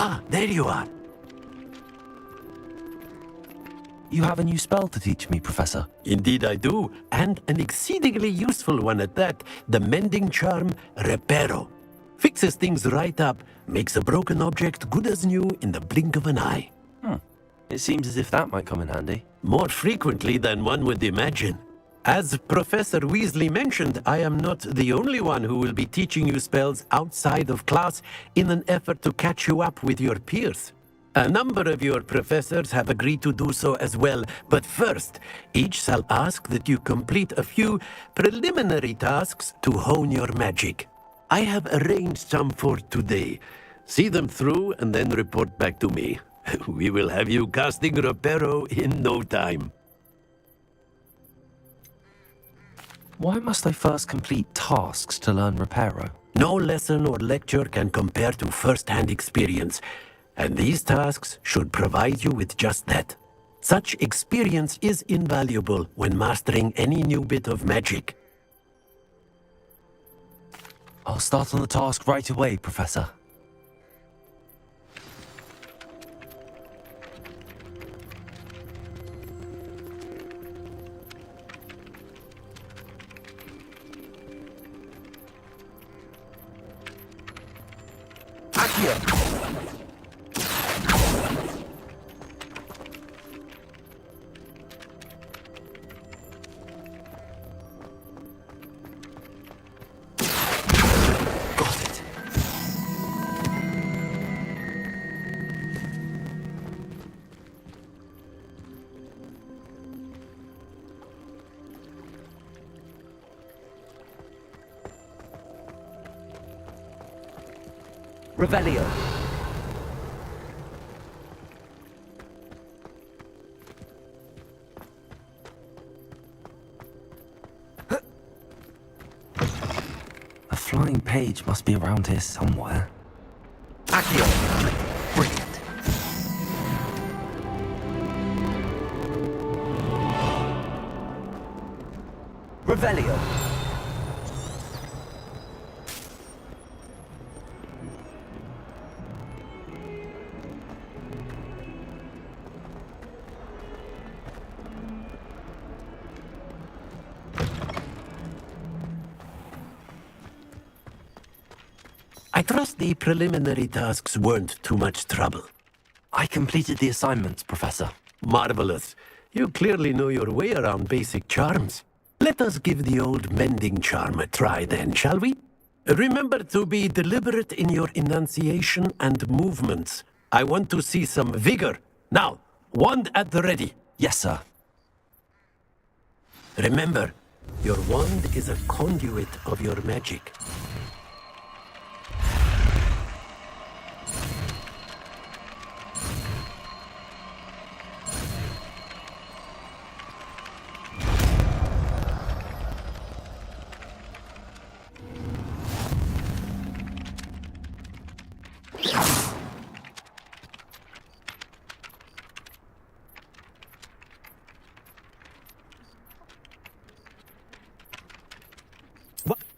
Ah, there you are. You have a new spell to teach me, Professor. Indeed I do, and an exceedingly useful one at that. The mending charm, Reparo. Fixes things right up, makes a broken object good as new in the blink of an eye. It seems as if that might come in handy. More frequently than one would imagine. As Professor Weasley mentioned, I am not the only one who will be teaching you spells outside of class in an effort to catch you up with your peers. A number of your professors have agreed to do so as well, but first, each shall ask that you complete a few preliminary tasks to hone your magic. I have arranged some for today. See them through and then report back to me. We will have you casting Reparo in no time. Why must I first complete tasks to learn Reparo? No lesson or lecture can compare to first-hand experience, and these tasks should provide you with just that. Such experience is invaluable when mastering any new bit of magic. I'll start on the task right away, Professor. Revelio. A flying page must be around here somewhere. Accio. Brilliant. Revelio. I trust the preliminary tasks weren't too much trouble. I completed the assignments, Professor. Marvelous. You clearly know your way around basic charms. Let us give the old mending charm a try then, shall we? Remember to be deliberate in your enunciation and movements. I want to see some vigor. Now, wand at the ready. Yes, sir. Remember, your wand is a conduit of your magic.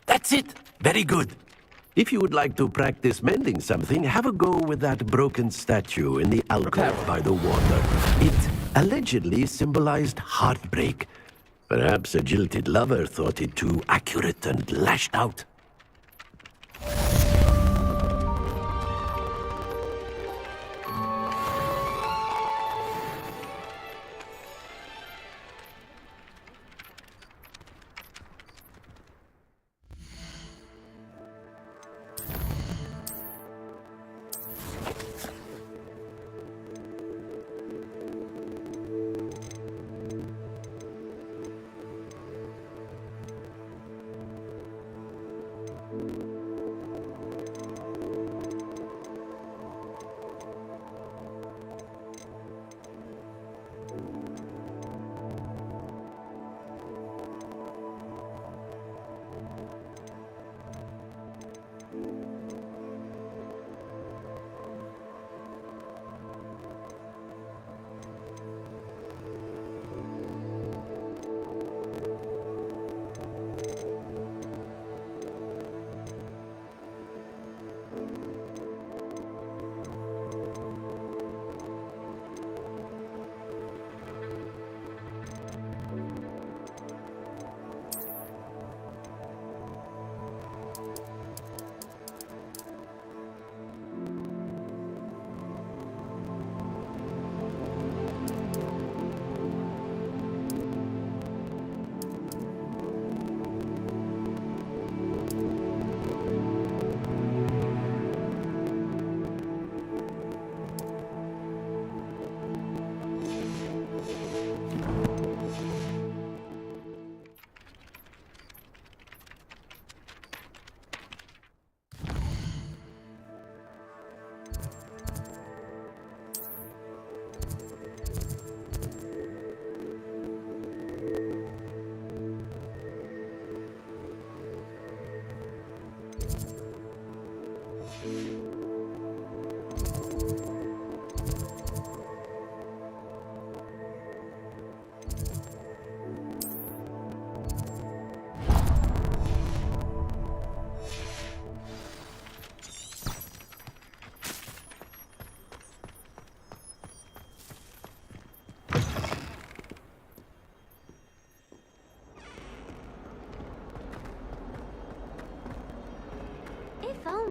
That's it. Very good. If you would like to practice mending something, have a go with that broken statue in the alcove by the water. It allegedly symbolized heartbreak. Perhaps a jilted lover thought it too accurate and lashed out.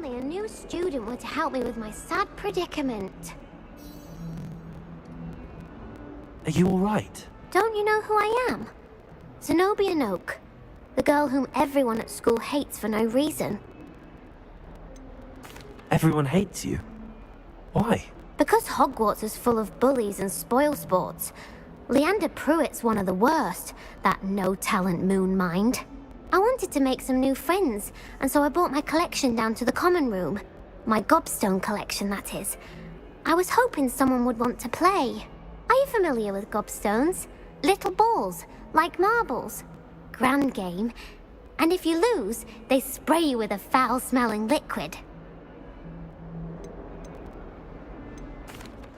only a new student were to help me with my sad predicament. Are you alright? Don't you know who I am? Zenobia Noak, the girl whom everyone at school hates for no reason. Everyone hates you. Why? Because Hogwarts is full of bullies and spoilsports. Leander Pruitt's one of the worst, that no-talent moon mind. I wanted to make some new friends, and so I brought my collection down to the common room. My gobstone collection, that is. I was hoping someone would want to play. Are you familiar with gobstones? Little balls, like marbles. Grand game. And if you lose, they spray you with a foul-smelling liquid.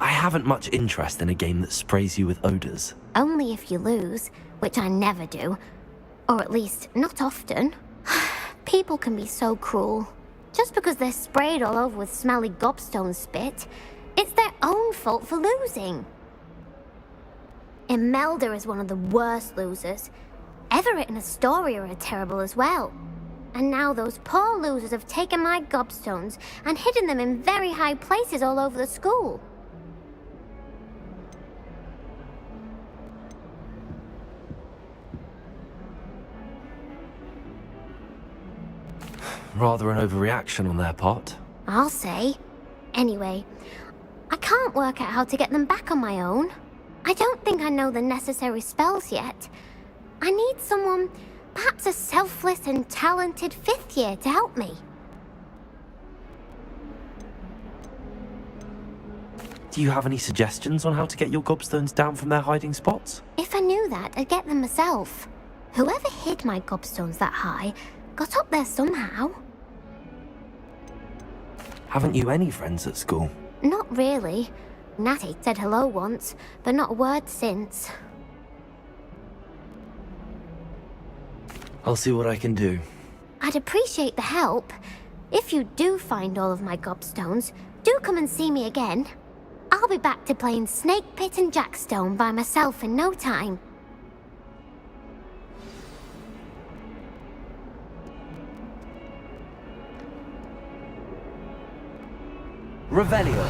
I haven't much interest in a game that sprays you with odors. Only if you lose, which I never do. Or at least, not often. People can be so cruel. Just because they're sprayed all over with smelly gobstone spit, it's their own fault for losing. Imelda is one of the worst losers. Everett and Astoria are terrible as well. And now those poor losers have taken my gobstones and hidden them in very high places all over the school. Rather an overreaction on their part. I'll say. Anyway, I can't work out how to get them back on my own. I don't think I know the necessary spells yet. I need someone, perhaps a selfless and talented fifth year to help me. Do you have any suggestions on how to get your gobstones down from their hiding spots? If I knew that, I'd get them myself. Whoever hid my gobstones that high got up there somehow. Haven't you any friends at school? Not really. Natty said hello once, but not a word since. I'll see what I can do. I'd appreciate the help. If you do find all of my gobstones, do come and see me again. I'll be back to playing Snake Pit and Jackstone by myself in no time. Revelio.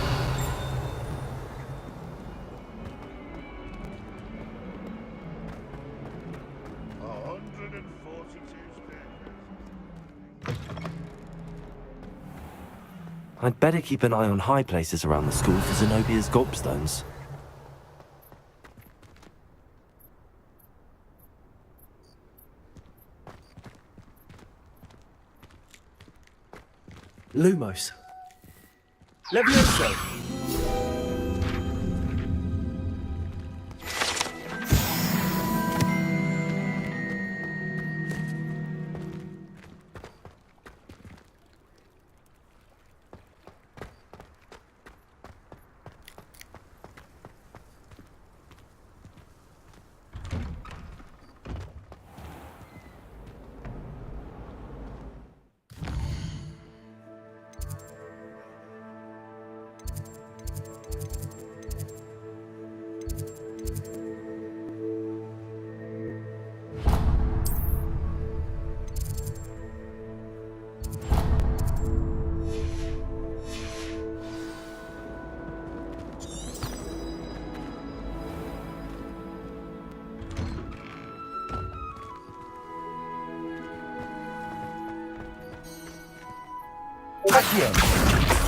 I'd better keep an eye on high places around the school for Zenobia's gobstones. Lumos. Levioso.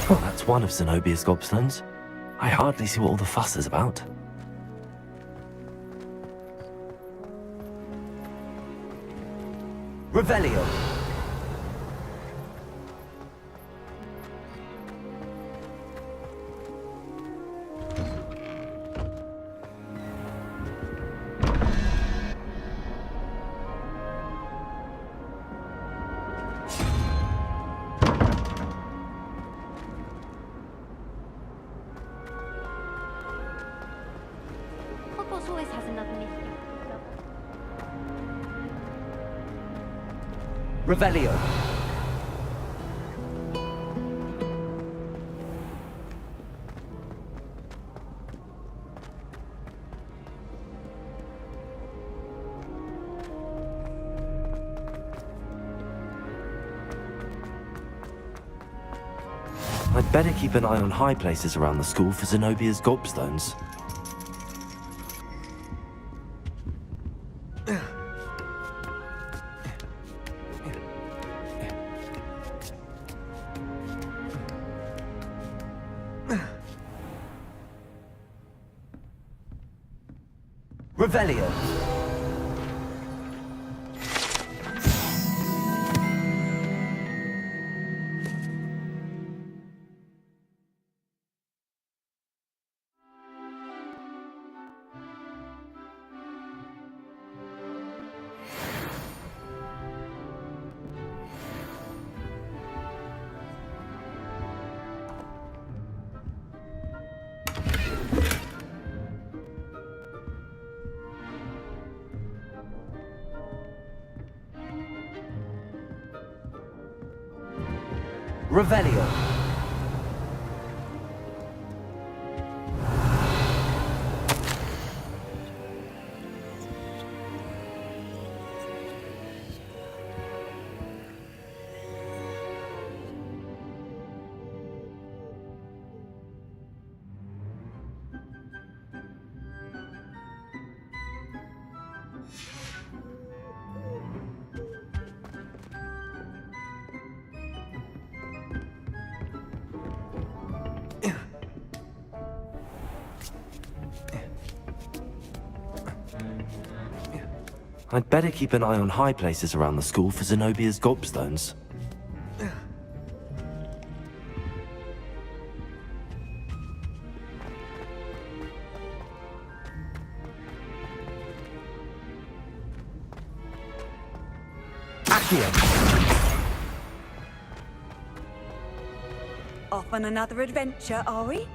Well, that's one of Zenobia's gobstones. I hardly see what all the fuss is about. Revelio. Hogwarts always has another mystery. Revelio. I'd better keep an eye on high places around the school for Zenobia's gobstones. Revelio. Revelio. I'd better keep an eye on high places around the school for Zenobia's gobstones. Accio. Off on another adventure, are we?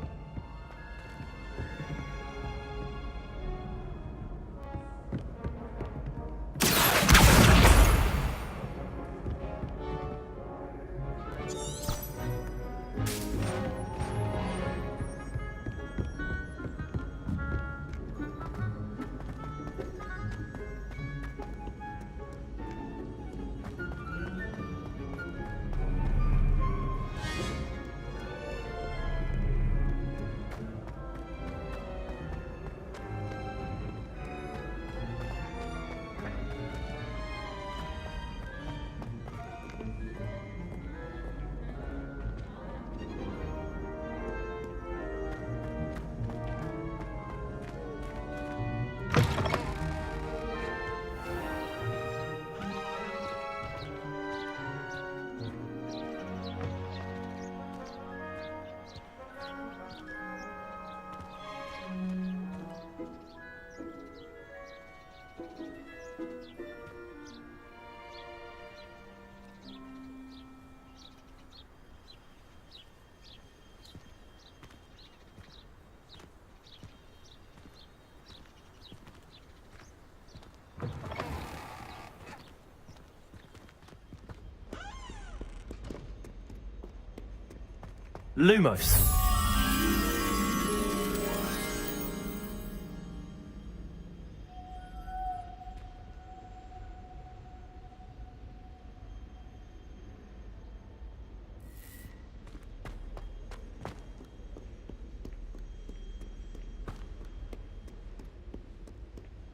Lumos.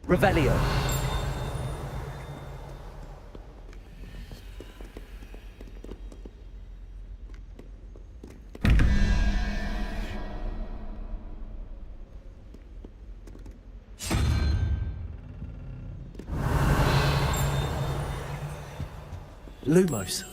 Revelio. Lumos.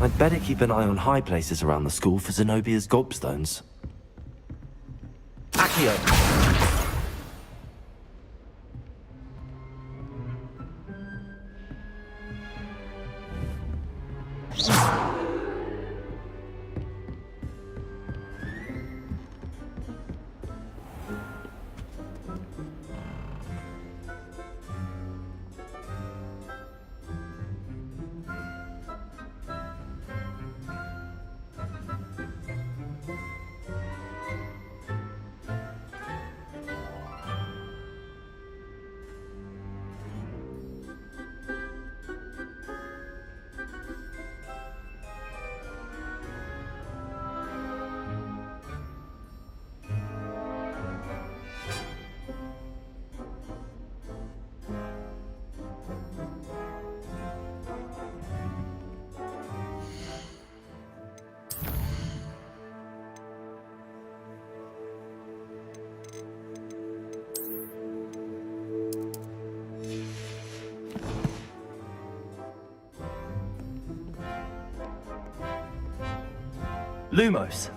I'd better keep an eye on high places around the school for Zenobia's gobstones. Accio. Lumos.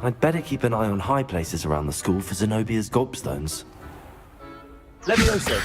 I'd better keep an eye on high places around the school for Zenobia's gobstones. Levioso.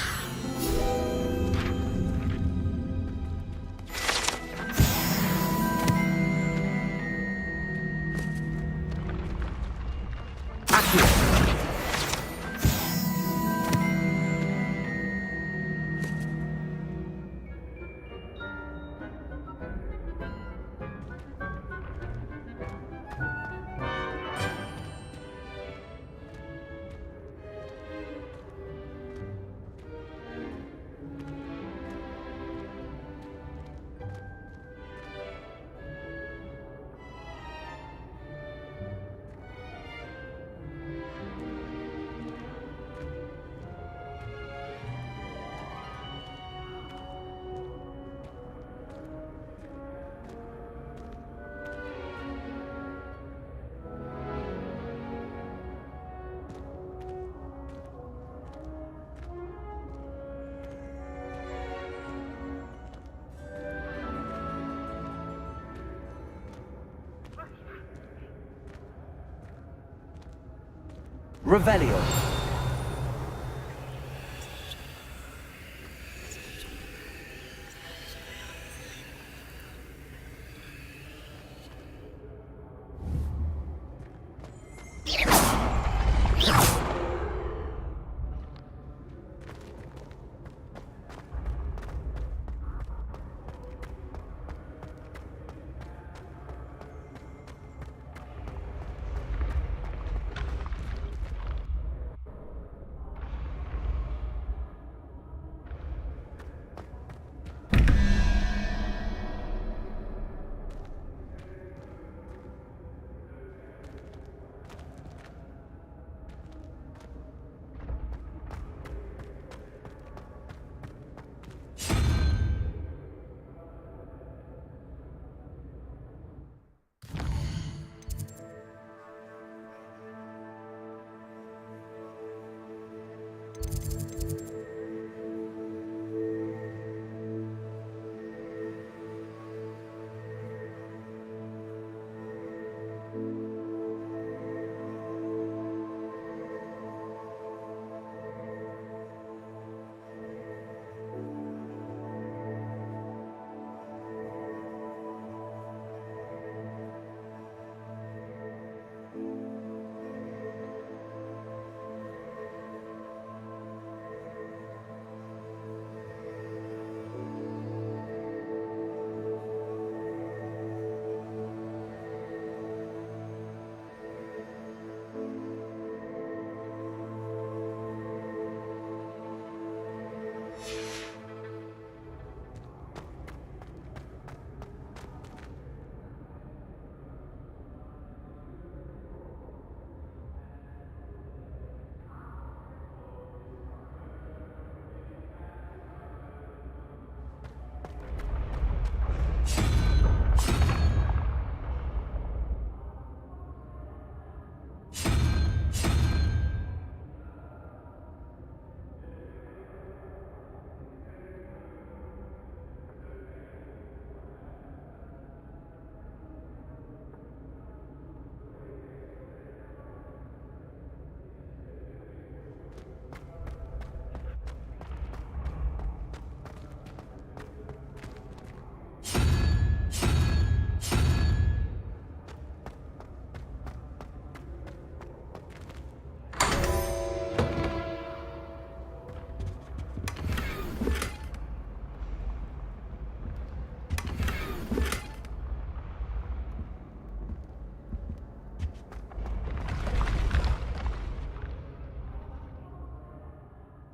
Revelio.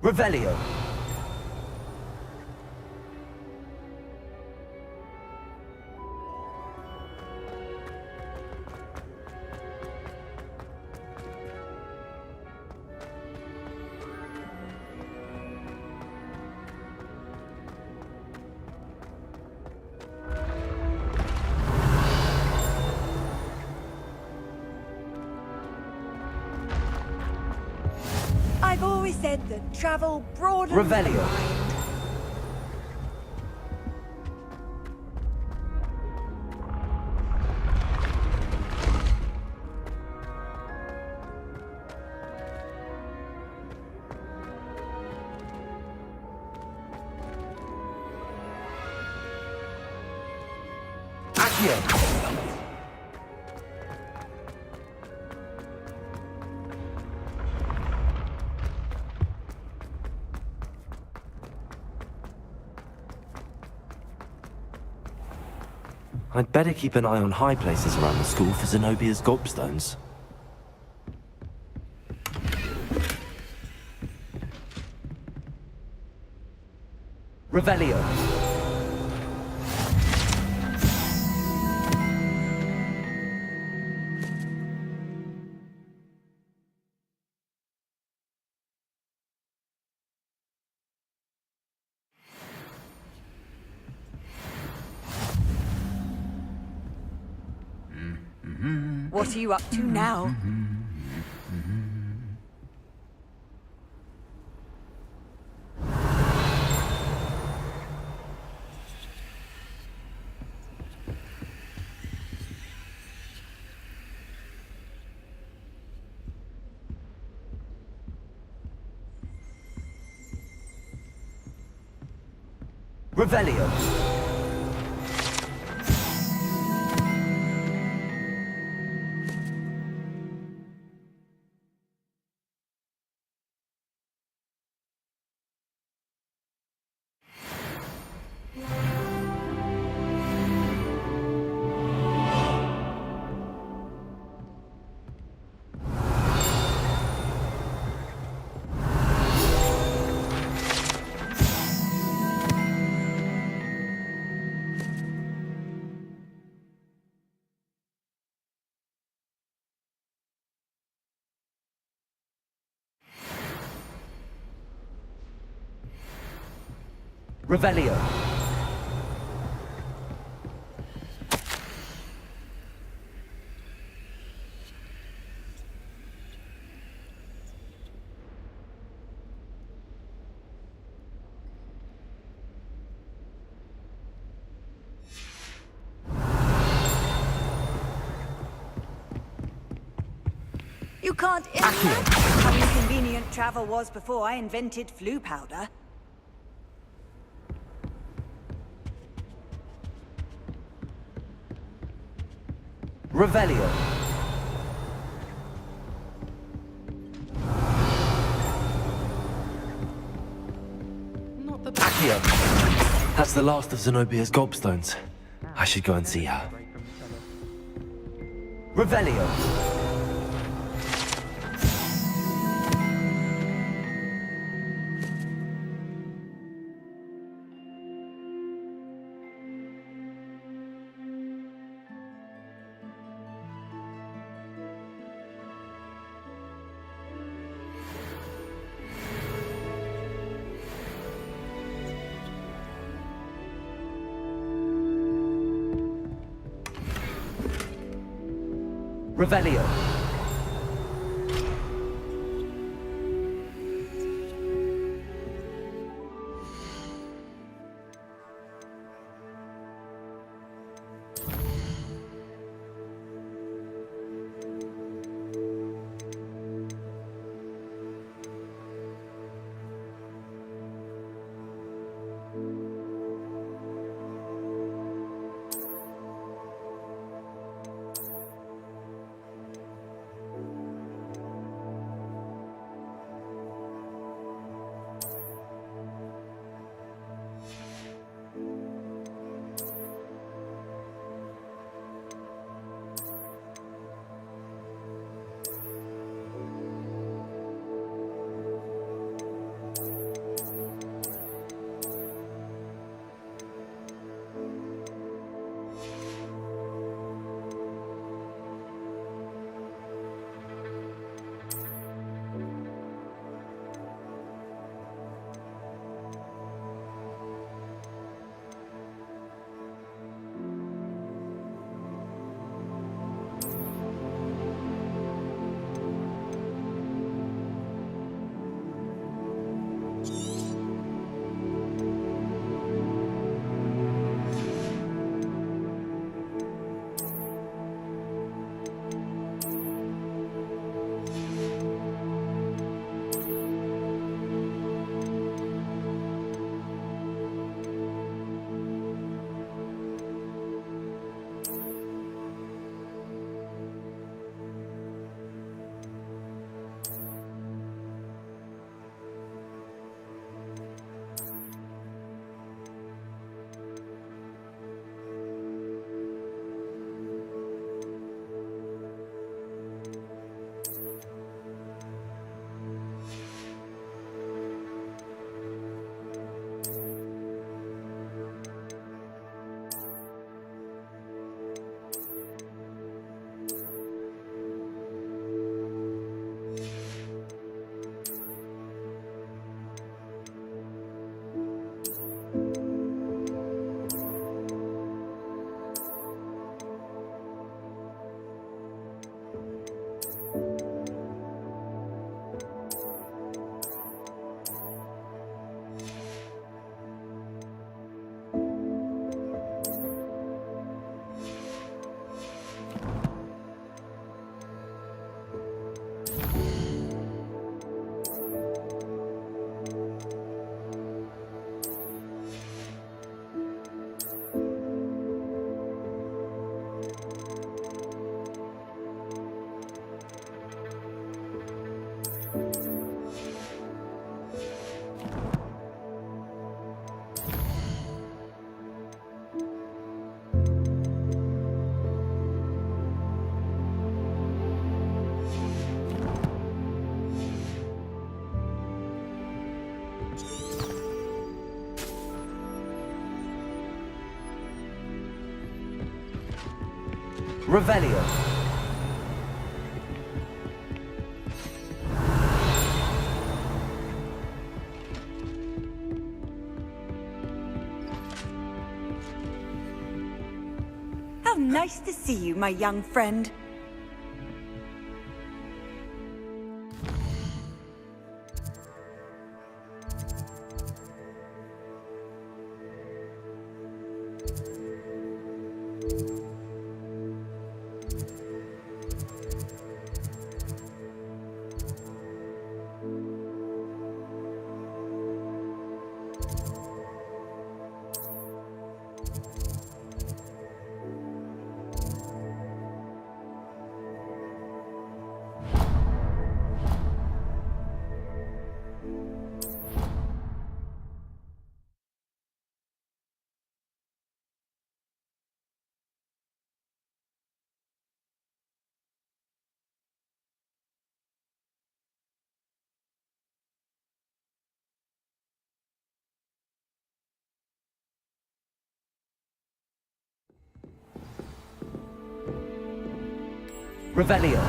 Revelio. I've always said that travel broadens Revelio. the mind. Accio. I'd better keep an eye on high places around the school for Zenobia's gobstones. Revelio. What are you up to now? Revelio. Revelio. You can't imagine how inconvenient travel was before I invented flu powder. Revelio. Accio! That's the last of Zenobia's gobstones. I should go and see her. Revelio. Revelio. Revelio. How nice to see you, my young friend. Revelio.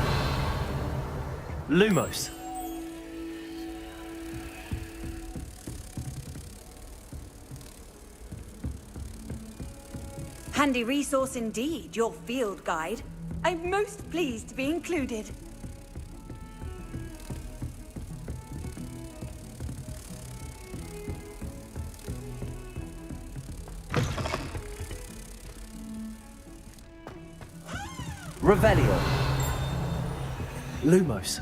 Lumos. Handy resource indeed, your field guide. I'm most pleased to be included. Revelio. Lumos.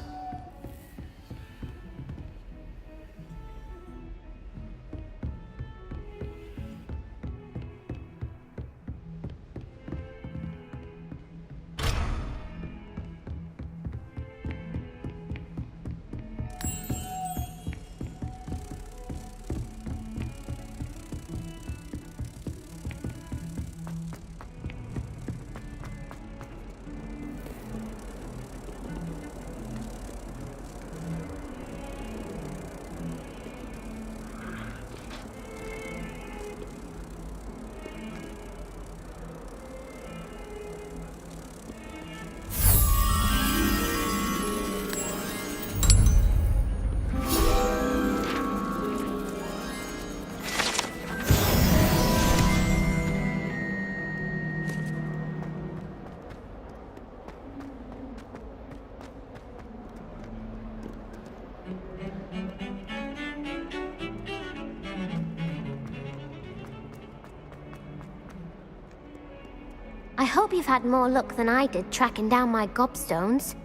I hope you've had more luck than I did tracking down my gobstones.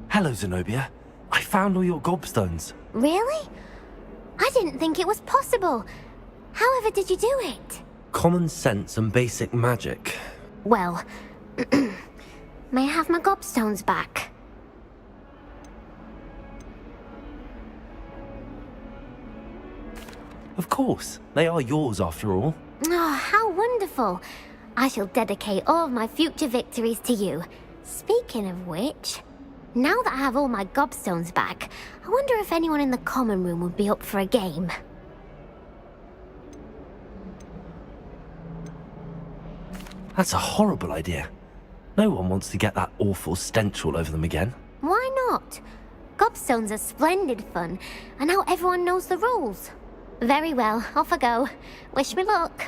Hello, Zenobia. I found all your gobstones. Really? I didn't think it was possible. However did you do it? Common sense and basic magic. Well, may I have my gobstones back? Of course. They are yours after all. Oh, how wonderful. I shall dedicate all of my future victories to you. Speaking of which, now that I have all my gobstones back, I wonder if anyone in the common room would be up for a game. That's a horrible idea. No one wants to get that awful stench all over them again. Why not? Gobstones are splendid fun, and now everyone knows the rules. Very well, off I go. Wish me luck.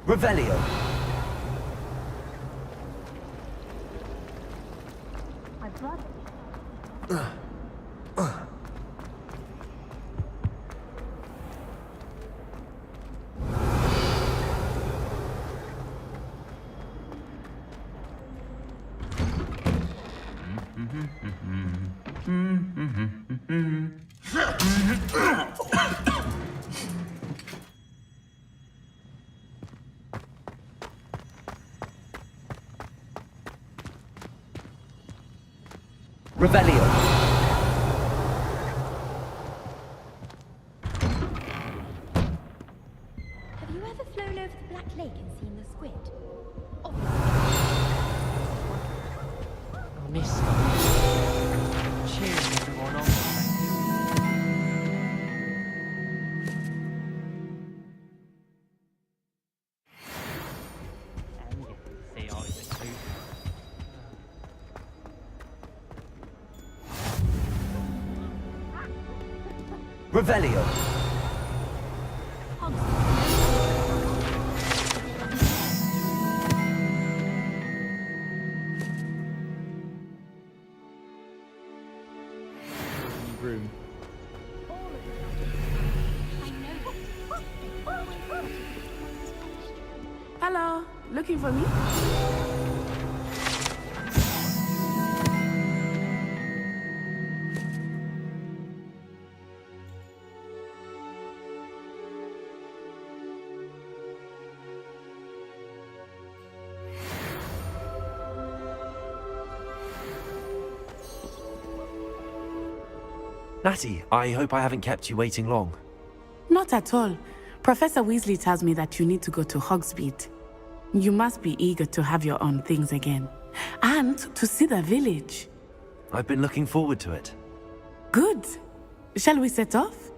Revelio. Revelio. Have you ever flown over the Black Lake and seen the squid? Oh. I miss cheering everyone on. And you can see I was a trooper. Revelio. Room. Hello, looking for me? Natty, I hope I haven't kept you waiting long. Not at all. Professor Weasley tells me that you need to go to Hogsmeade. You must be eager to have your own things again. And to see the village. I've been looking forward to it. Good. Shall we set off?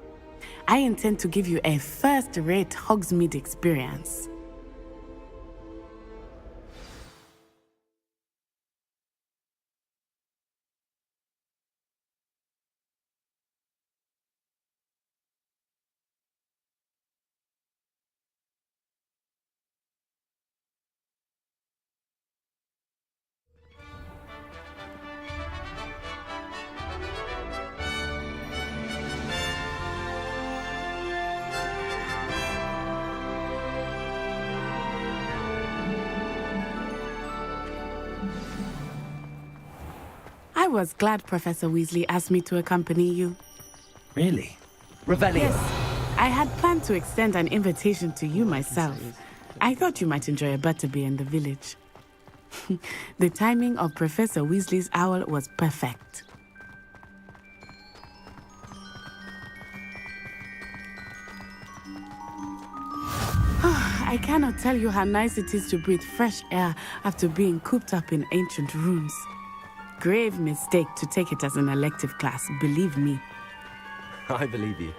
I intend to give you a first-rate Hogsmeade experience. I was glad Professor Weasley asked me to accompany you. Really? Revelio. Yes, I had planned to extend an invitation to you myself. I thought you might enjoy a butterbeer in the village. The timing of Professor Weasley's owl was perfect. I cannot tell you how nice it is to breathe fresh air after being cooped up in ancient rooms. Grave mistake to take it as an elective class, believe me. I believe you.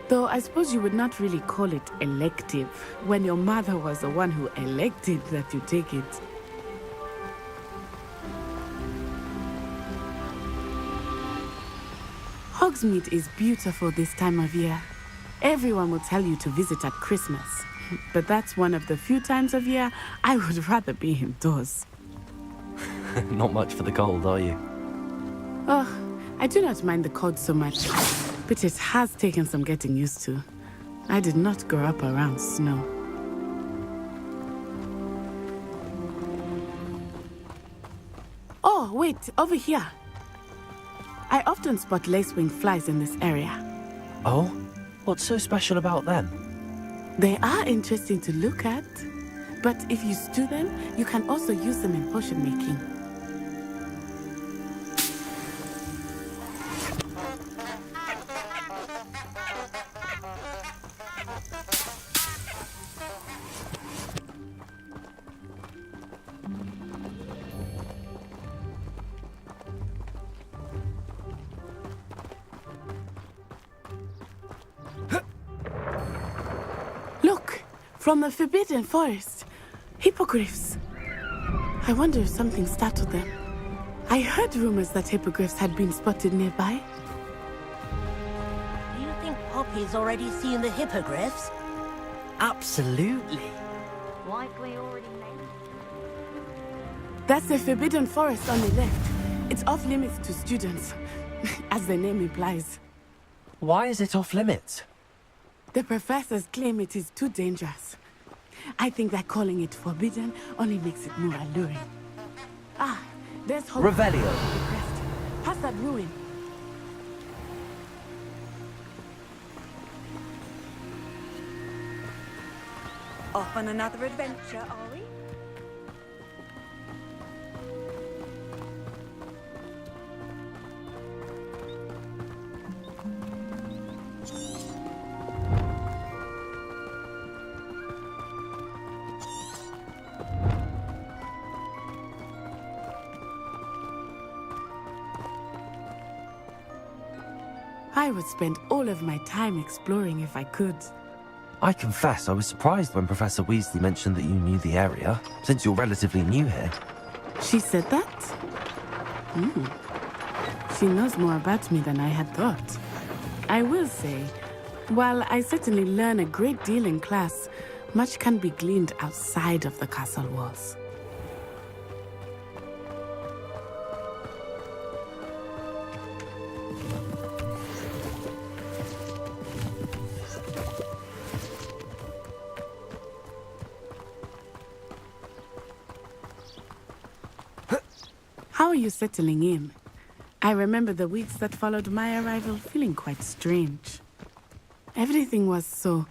Though I suppose you would not really call it elective when your mother was the one who elected that you take it. Hogsmeade is beautiful this time of year. Everyone will tell you to visit at Christmas, but that's one of the few times of year I would rather be indoors. Not much for the cold, are you? Oh, I do not mind the cold so much, but it has taken some getting used to. I did not grow up around snow. Oh, wait, over here. I often spot lacewing flies in this area. Oh? What's so special about them? They are interesting to look at, but if you stew them, you can also use them in potion making. Look, from the Forbidden Forest, hippogriffs. I wonder if something startled them. I heard rumors that hippogriffs had been spotted nearby. Do you think Poppy's already seen the hippogriffs? Absolutely. Likely already made. That's the Forbidden Forest on the left. It's off limits to students, as the name implies. Why is it off limits? The professors claim it is too dangerous. I think that calling it forbidden only makes it more alluring. Ah, there's Hogwarts. Revelio. Past that ruin. Off on another adventure, are we? I would spend all of my time exploring if I could. I confess I was surprised when Professor Weasley mentioned that you knew the area, since you're relatively new here. She said that? She knows more about me than I had thought. I will say, while I certainly learn a great deal in class, much can be gleaned outside of the castle walls. How are you settling in? I remember the weeks that followed my arrival feeling quite strange. Everything was so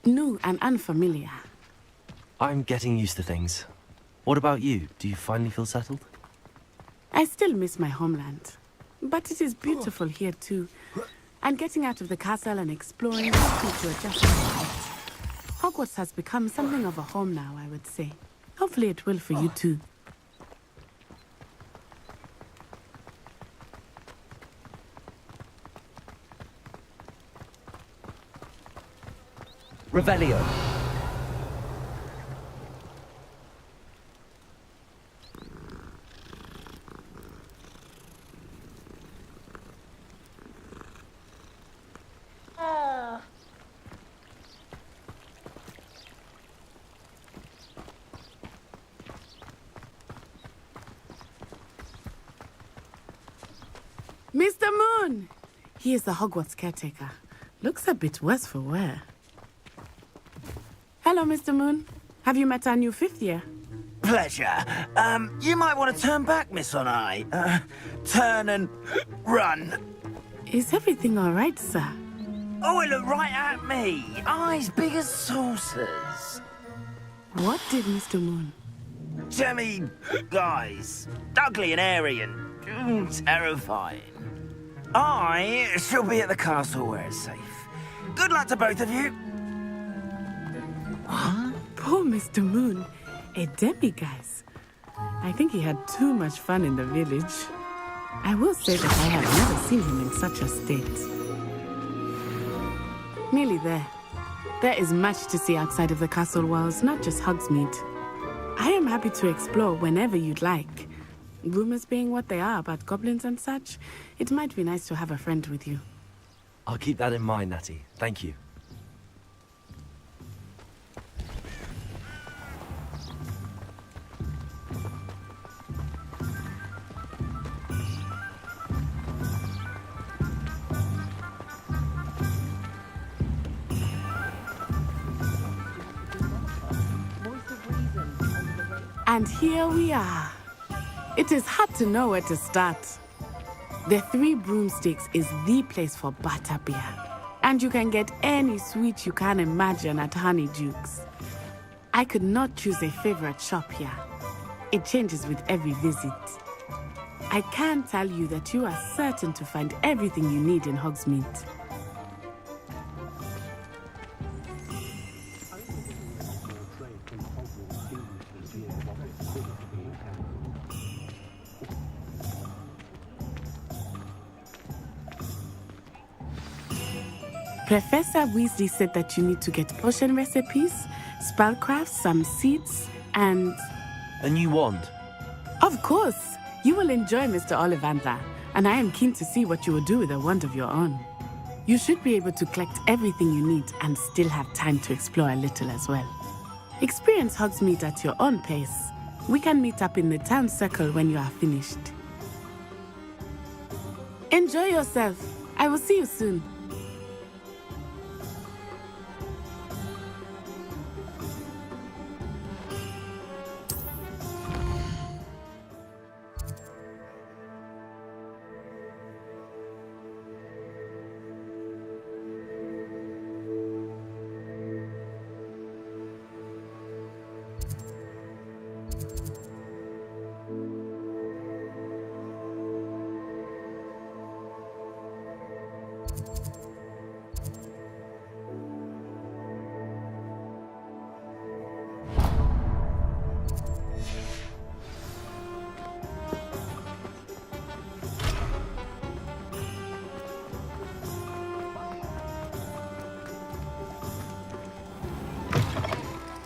new and unfamiliar. I'm getting used to things. What about you? Do you finally feel settled? I still miss my homeland, but it is beautiful here too. And getting out of the castle and exploring helps me to adjust a bit. Hogwarts has become something of a home now, I would say. Hopefully it will for you too. Revelio. Mr. Moon! He is the Hogwarts caretaker. Looks a bit worse for wear. Hello, Mr. Moon. Have you met our new fifth year? Pleasure. You might want to turn back, Miss Onai. Turn and run. Is everything all right, sir? Oh, it looked right at me. Eyes big as saucers. What did Mr. Moon? Jemmy, guys. Ugly and airy and terrifying. I shall be at the castle where it's safe. Good luck to both of you. Poor Mr. Moon. A demiguise. I think he had too much fun in the village. I will say that I have never seen him in such a state. Nearly there. There is much to see outside of the castle walls, not just Hogsmeade. I am happy to explore whenever you'd like. Rumors being what they are about goblins and such, it might be nice to have a friend with you. I'll keep that in mind, Natty. Thank you. And here we are. It is hard to know where to start. The Three Broomsticks is the place for butterbeer. And you can get any sweet you can imagine at Honeyduke's. I could not choose a favorite shop here. It changes with every visit. I can tell you that you are certain to find everything you need in Hogsmeade. Professor Weasley said that you need to get potion recipes, spellcrafts, some seeds, and... A new wand. Of course! You will enjoy Mr. Ollivander, and I am keen to see what you will do with a wand of your own. You should be able to collect everything you need and still have time to explore a little as well. Experience Hogsmeade at your own pace. We can meet up in the town circle when you are finished. Enjoy yourself. I will see you soon.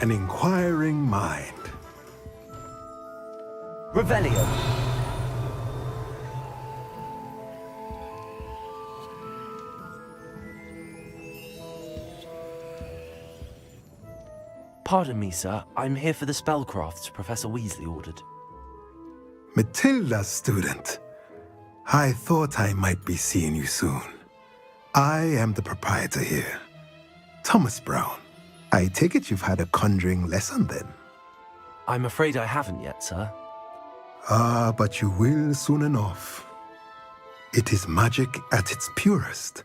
an inquiring mind. Revelio. Pardon me, sir. I'm here for the spellcrafts Professor Weasley ordered. Matilda's student. I thought I might be seeing you soon. I am the proprietor here, Thomas Brown. I take it you've had a conjuring lesson then? I'm afraid I haven't yet, sir. Ah, but you will soon enough. It is magic at its purest,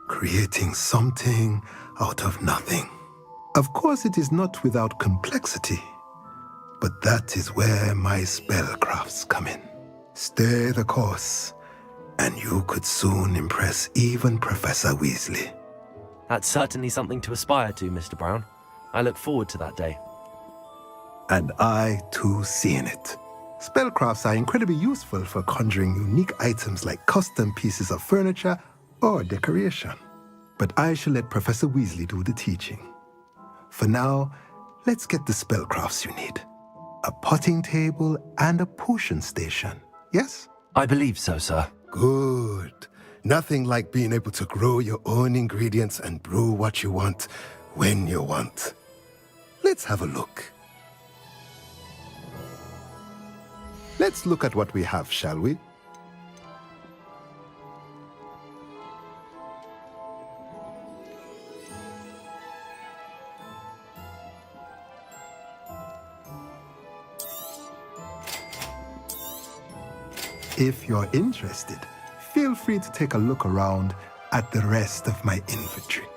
creating something out of nothing. Of course, it is not without complexity, but that is where my spellcrafts come in. Stay the course, and you could soon impress even Professor Weasley. That's certainly something to aspire to, Mr. Brown. I look forward to that day. And I, too, seeing it. Spellcrafts are incredibly useful for conjuring unique items like custom pieces of furniture or decoration. But I shall let Professor Weasley do the teaching. For now, let's get the spellcrafts you need. A potting table and a potion station, yes? I believe so, sir. Good. Nothing like being able to grow your own ingredients and brew what you want when you want. Let's have a look. Let's look at what we have, shall we? If you're interested, feel free to take a look around at the rest of my inventory.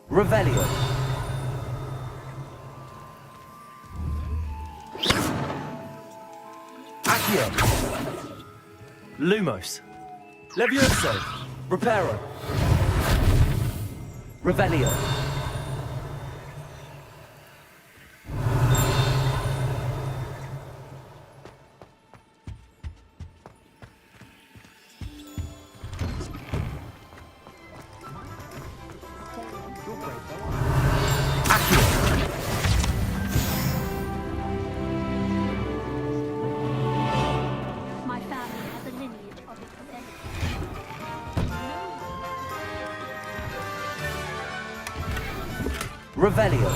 Revelio. Accio. Lumos. Levioso. Reparo. Revelio. My family has a lineage of extended. Revelio.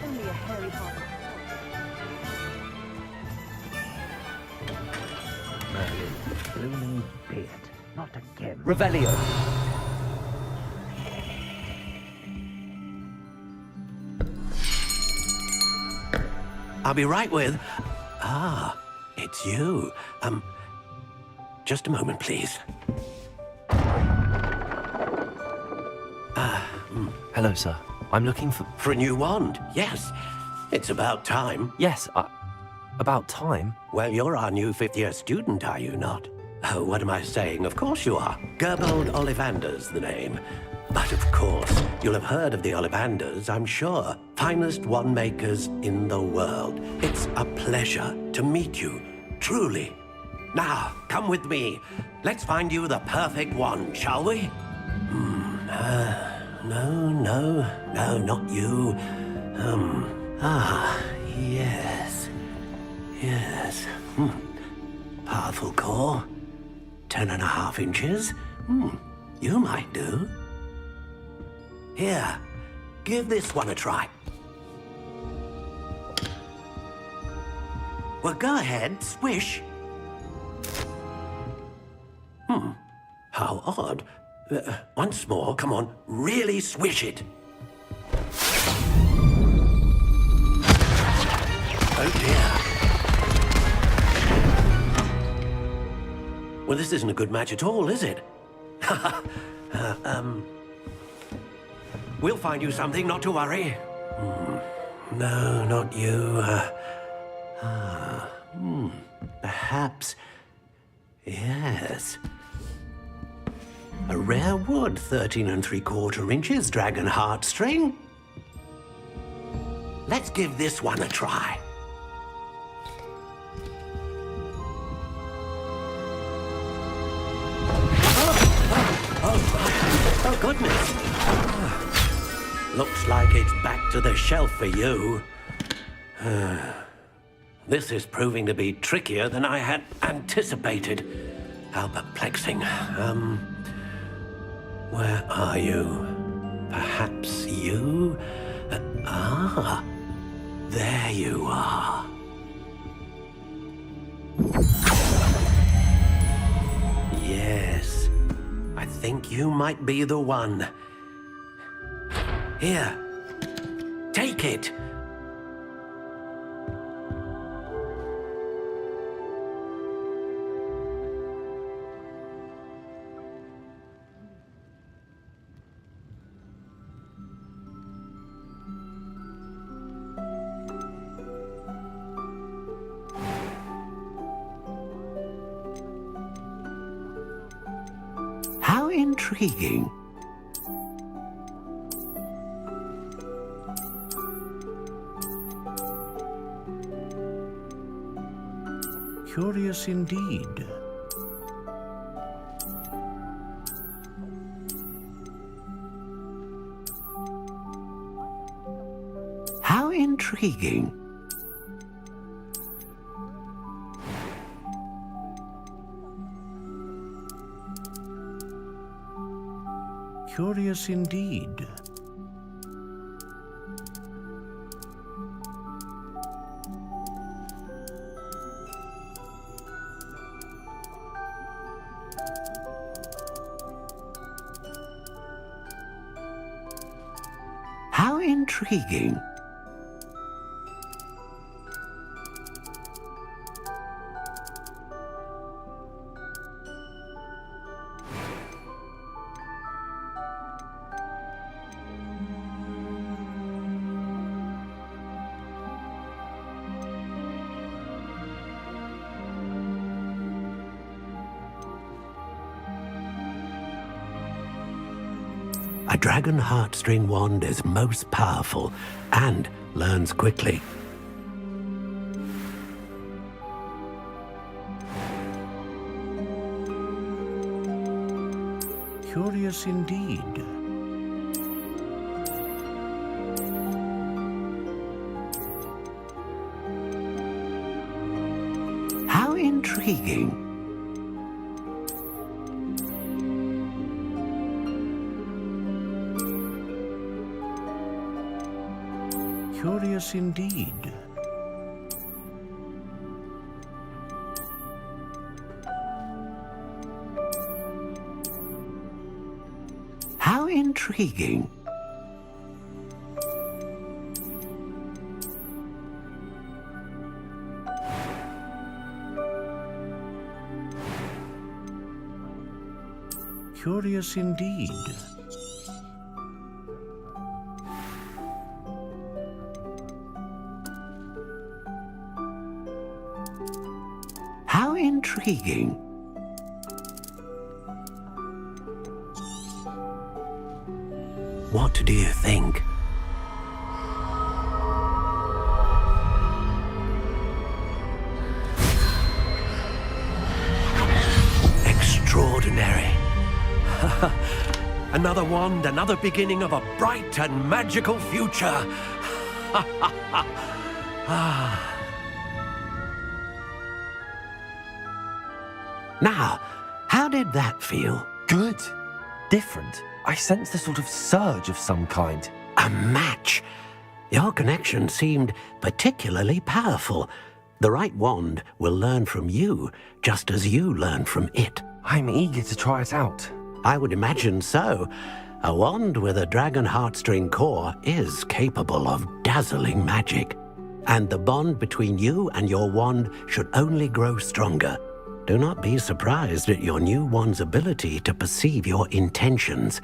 Only a hairy body. Blooming beard. Not again. Revelio. I'll be right with... Ah, it's you. Just a moment, please. Hello, sir. I'm looking for... For a new wand, yes. It's about time. Yes, about time. Well, you're our new fifth-year student, are you not? Oh, what am I saying? Of course you are. Gerbold Ollivander's the name. But of course, you'll have heard of the Ollivanders, I'm sure. Finest wand makers in the world. It's a pleasure to meet you, truly. Now, come with me. Let's find you the perfect wand, shall we? No, not you. Yes. Powerful core. 10.5 inches. You might do. Here, give this one a try. Well, go ahead, swish. How odd. Once more, come on, really swish it. Oh dear. Well, this isn't a good match at all, is it? We'll find you something, not to worry. No, not you. Perhaps. Yes. A rare wood, 13 3/4 inches, dragon heartstring. Let's give this one a try. Oh, goodness. Looks like it's back to the shelf for you. This is proving to be trickier than I had anticipated. How perplexing. Where are you? Perhaps you? There you are. Yes, I think you might be the one. Here, take it. How intriguing. Curious indeed. How intriguing. Curious indeed. How intriguing. A dragon heartstring wand is most powerful and learns quickly. Curious indeed. How intriguing. Curious indeed. How intriguing. Curious indeed. How intriguing. What do you think? Extraordinary. Another wand, another beginning of a bright and magical future. Now, how did that feel? Good. different. I sensed a sort of surge of some kind. A match! Your connection seemed particularly powerful. The right wand will learn from you, just as you learn from it. I'm eager to try it out. I would imagine so. A wand with a dragon heartstring core is capable of dazzling magic. And the bond between you and your wand should only grow stronger. Do not be surprised at your new wand's ability to perceive your intentions,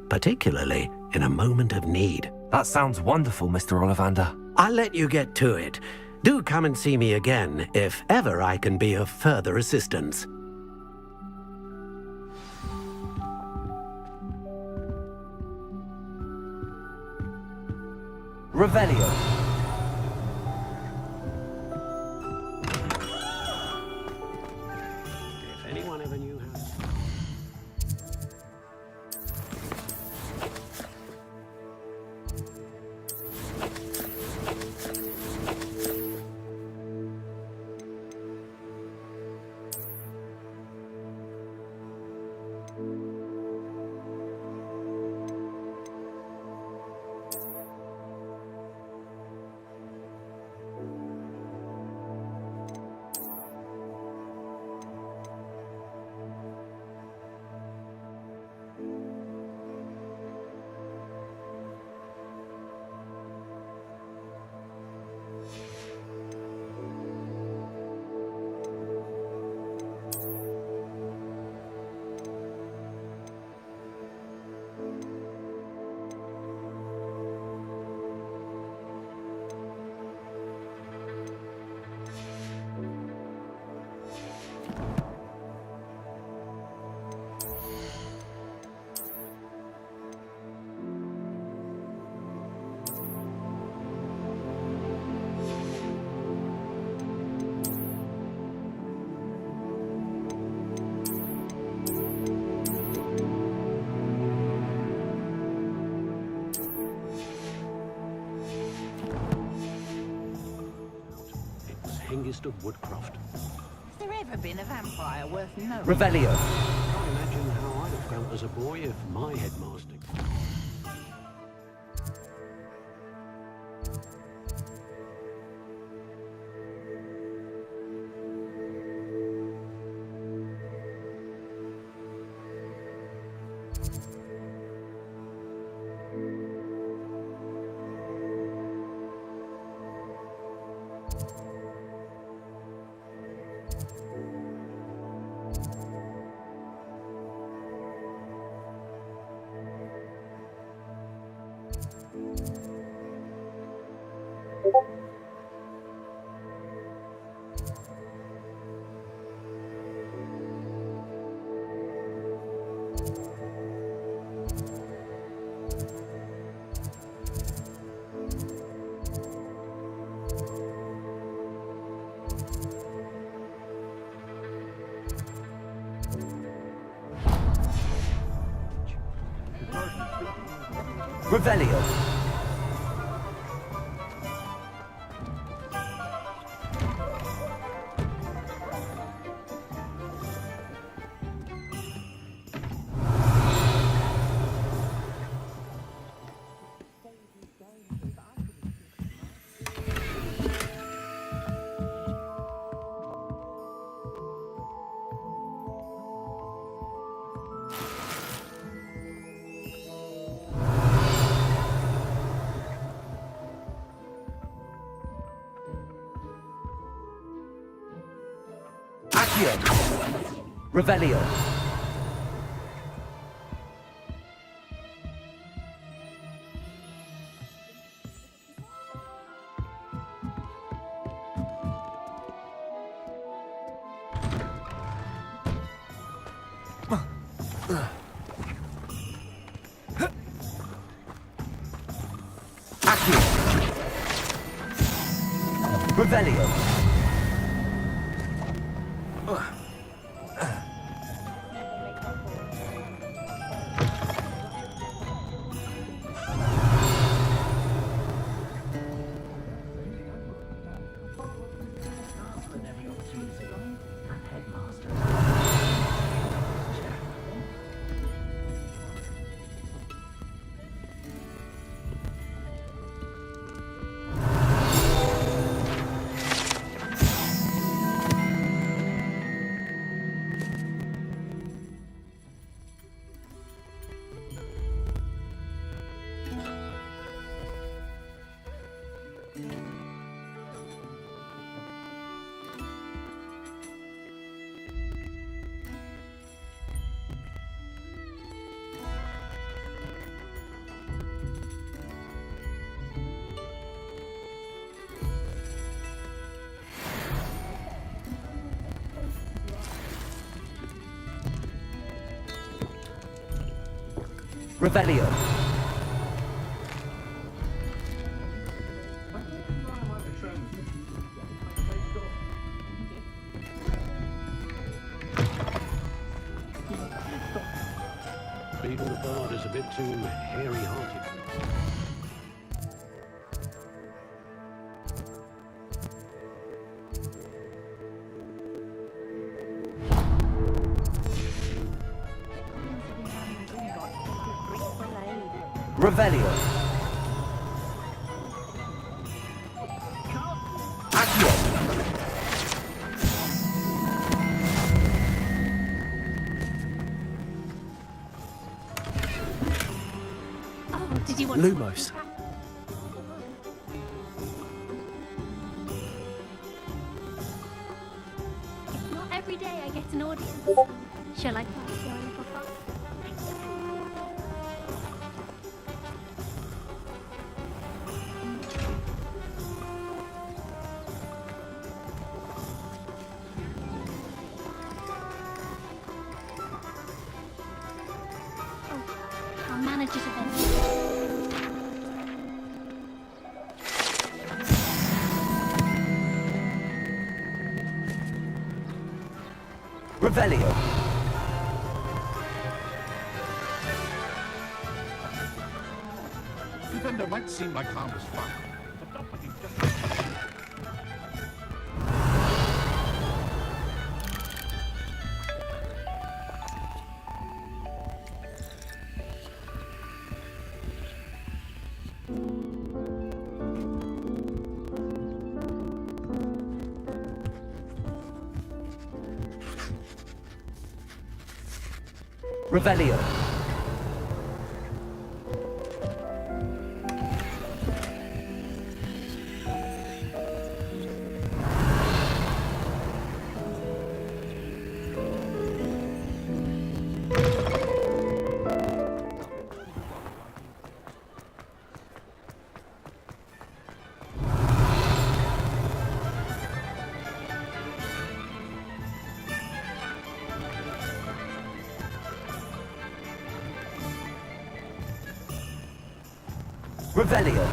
particularly in a moment of need. That sounds wonderful, Mr. Ollivander. I'll let you get to it. Do come and see me again if ever I can be of further assistance. Revelio. If anyone ever knew how... Hengist of Woodcroft. Has there ever been a vampire worth knowing? Revelio. I can't imagine how I'd have felt as a boy if my headmaster... Revelio. Revelio. Revelio. Revelio. Beating the board is a bit too hairy-hearted. Revelio. Accio. Oh, did you want Lumos. It's not every day I get an audience. Shall I pass your little fuss? I'll manage it eventually. Revelio. Defender might seem like harmless fun, but not when you just... Revelio. Revelio.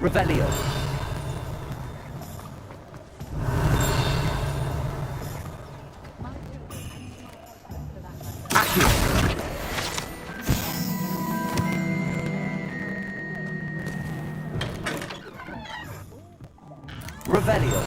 Revelio. Accio. Revelio.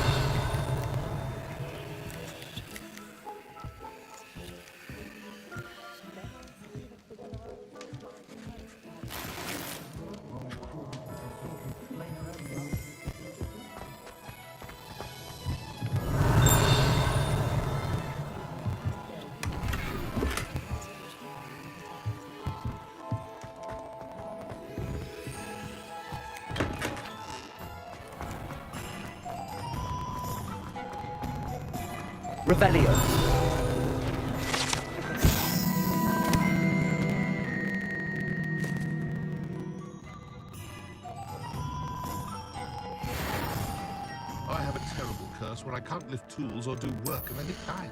Revelio. I have a terrible curse where I can't lift tools or do work of any kind.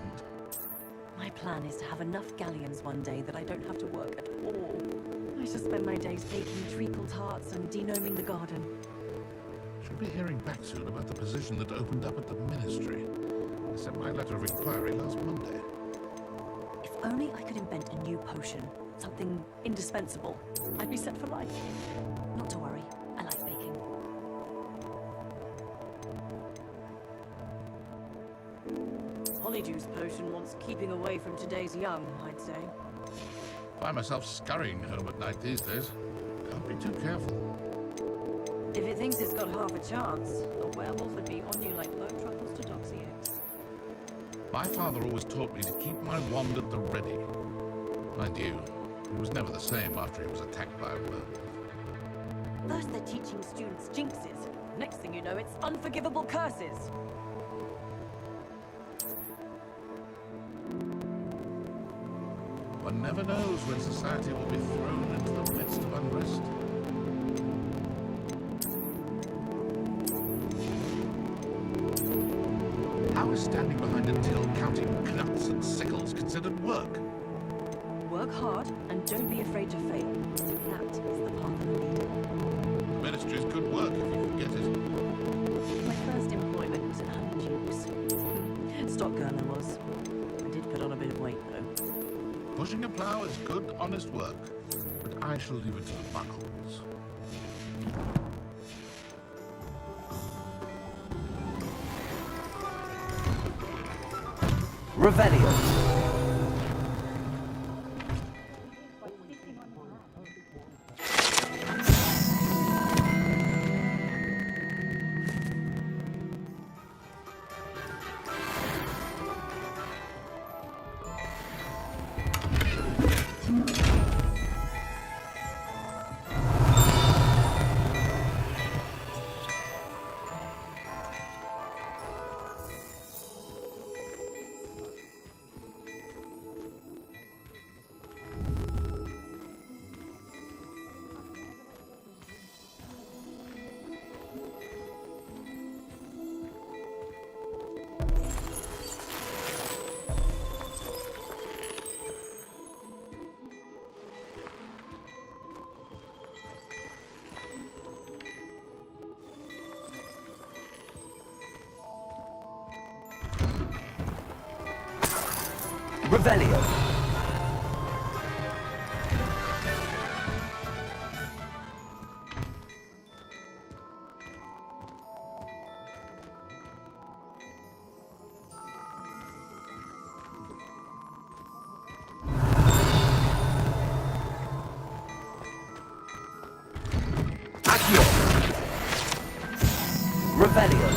My plan is to have enough galleons one day that I don't have to work at all. I shall spend my days baking treacle tarts and denoming the garden. Should be hearing back soon about the position that opened up at the ministry. I sent my letter of inquiry last Monday. If only I could invent a new potion, something indispensable, I'd be set for life. Not to worry, I like baking. Polyjuice potion wants keeping away from today's young, I'd say. Find myself scurrying home at night these days. Can't be too careful. If it thinks it's got half a chance, a werewolf would be on you like low truffles to doxy eggs. My father always taught me to keep my wand at the ready. Mind you, he was never the same after he was attacked by a werewolf. First they're teaching students jinxes. Next thing you know, it's unforgivable curses. One never knows when society will be thrown into the midst of unrest. How is standing behind a till counting knuts and sickles considered work? Work hard and don't be afraid to fail. That is the path of a leader. The ministry's good work if you can get it. My first employment was in Honeydews. Stock girl I was. I did put on a bit of weight though. Pushing a plough is good, honest work, but I shall leave it to the buckles. Revelio. Revelio. Accio. Revelio.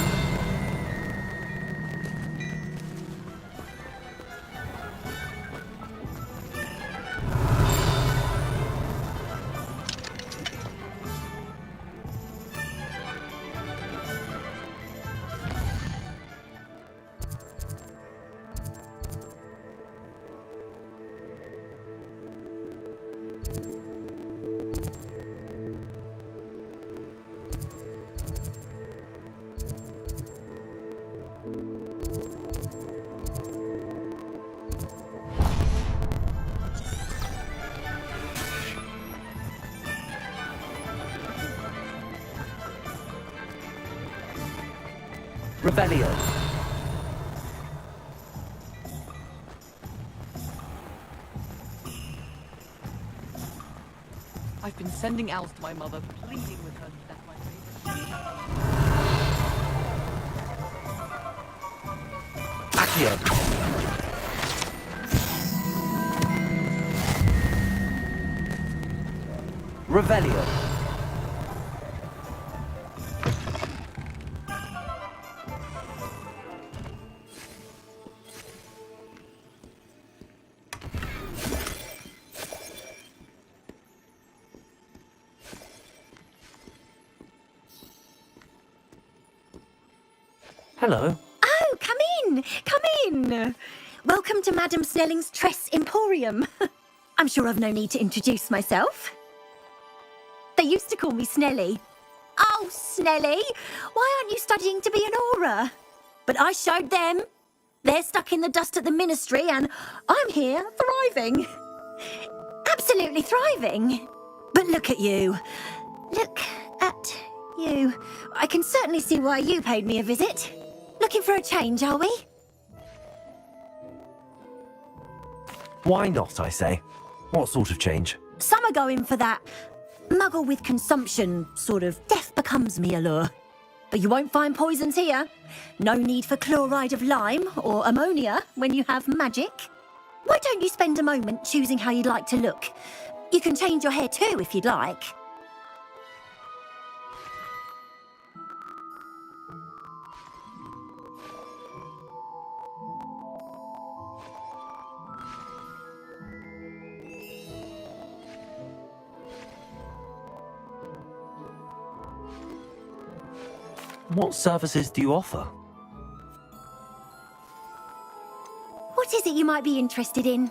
Revelio. I've been sending owls to my mother, pleading with her to let my favorite. Accio. Revelio. Hello. Oh, come in! Come in! Welcome to Madame Snelling's Tress Emporium. I'm sure I've no need to introduce myself. They used to call me Snelly. Oh, Snelly! Why aren't you studying to be an aura? But I showed them. They're stuck in the dust at the ministry and I'm here thriving. Absolutely thriving. But look at you. Look at you. I can certainly see why you paid me a visit. Looking for a change, are we? Why not, I say? What sort of change? Some are going for that muggle with consumption, sort of death becomes me allure. But you won't find poisons here. No need for chloride of lime or ammonia when you have magic. Why don't you spend a moment choosing how you'd like to look? You can change your hair too if you'd like. What services do you offer? What is it you might be interested in?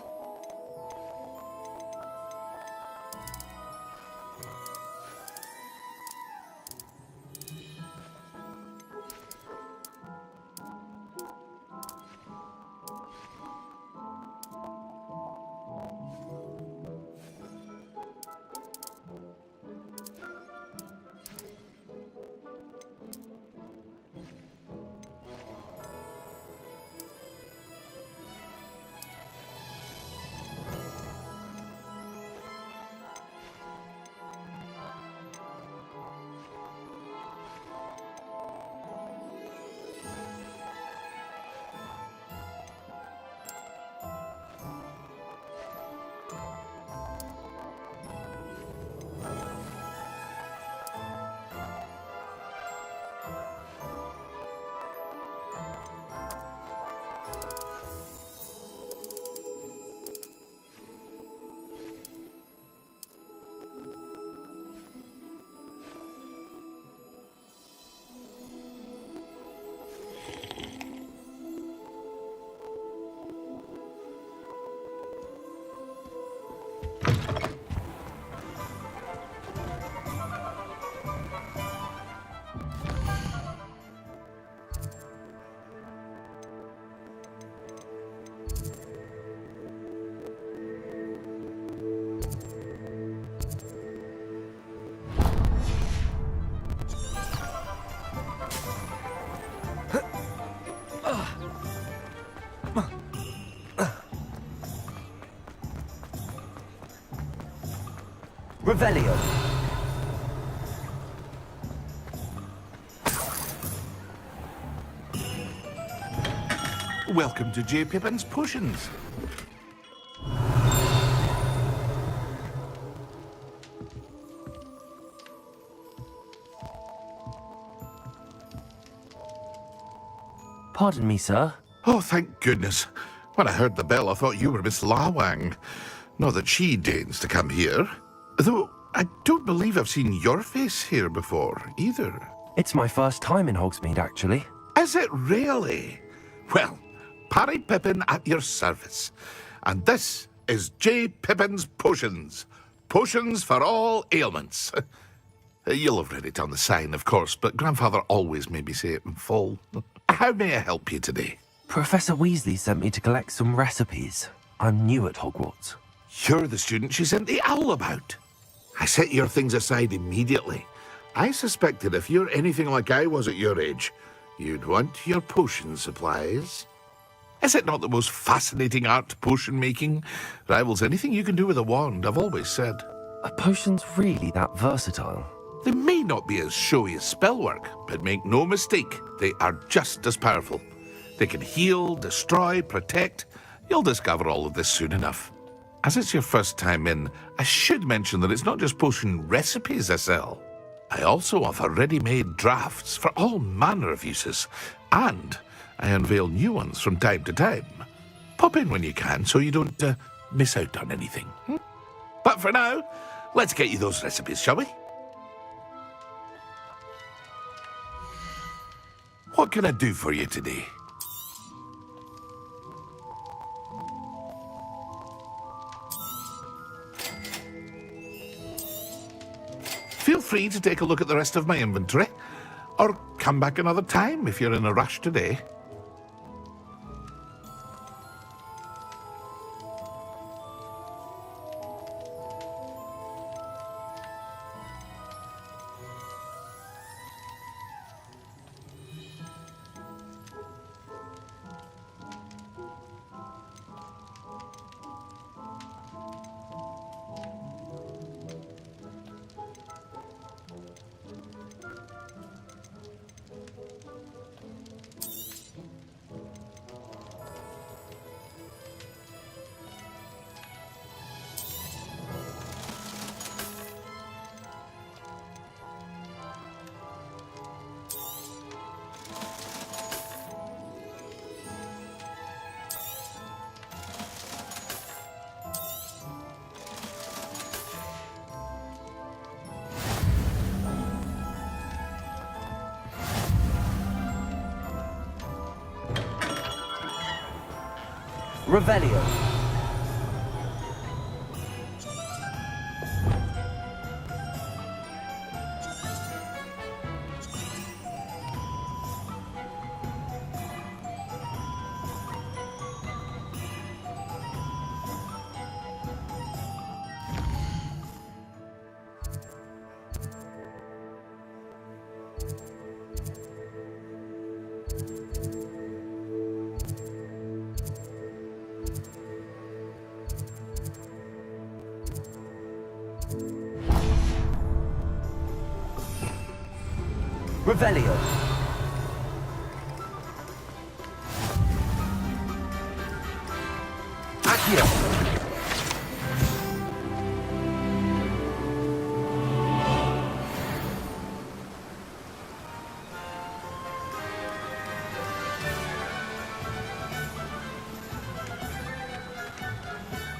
Revelio. Welcome to J. Pippin's Potions. Pardon me, sir. Oh, thank goodness. When I heard the bell, I thought you were Miss Lawang. Not that she deigns to come here. Though I don't believe I've seen your face here before, either. It's my first time in Hogsmeade, actually. Is it really? Well, Parry Pippin at your service. And this is J. Pippin's Potions. Potions for all ailments. You'll have read it on the sign, of course, but Grandfather always made me say it in full. How may I help you today? Professor Weasley sent me to collect some recipes. I'm new at Hogwarts. You're the student she sent the owl about. I set your things aside immediately. I suspected if you're anything like I was at your age, you'd want your potion supplies. Is it not the most fascinating art, potion making? Rivals anything you can do with a wand, I've always said. Are potions really that versatile? They may not be as showy as spellwork, but make no mistake, they are just as powerful. They can heal, destroy, protect. You'll discover all of this soon enough. As it's your first time in, I should mention that it's not just potion recipes I sell. I also offer ready-made drafts for all manner of uses, and I unveil new ones from time to time. Pop in when you can so you don't miss out on anything. But for now, let's get you those recipes, shall we? What can I do for you today? Feel free to take a look at the rest of my inventory, or come back another time if you're in a rush today. Revelio. Revelio. Accio.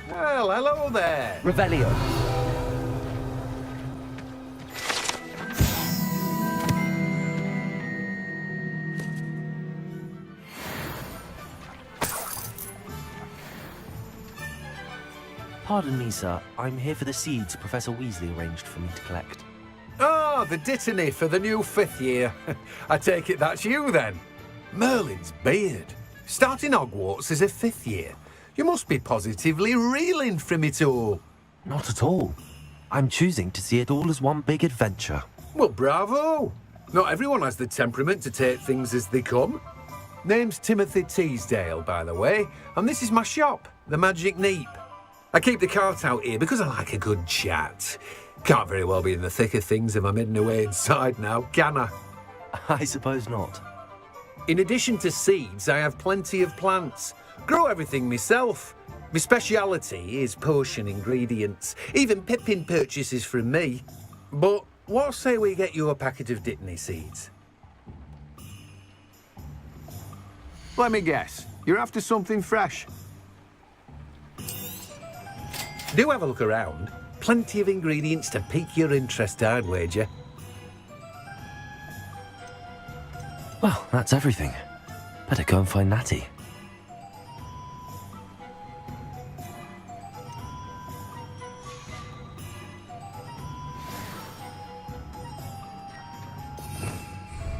Well, hello there. Revelio. Pardon me, sir. I'm here for the seeds Professor Weasley arranged for me to collect. Oh, the dittany for the new 5th year. I take it that's you, then. Merlin's beard. Starting Hogwarts as a 5th year. You must be positively reeling from it all. Not at all. I'm choosing to see it all as one big adventure. Well, bravo. Not everyone has the temperament to take things as they come. Name's Timothy Teasdale, by the way, and this is my shop, the Magic Neep. I keep the cart out here because I like a good chat. Can't very well be in the thick of things if I'm hidden away inside now, can I? I suppose not. In addition to seeds, I have plenty of plants. Grow everything myself. My speciality is potion ingredients. Even Pippin purchases from me. But what say we get you a packet of Dittany seeds? Let me guess. You're after something fresh. Do have a look around. Plenty of ingredients to pique your interest, I'd wager. Well, that's everything. Better go and find Natty.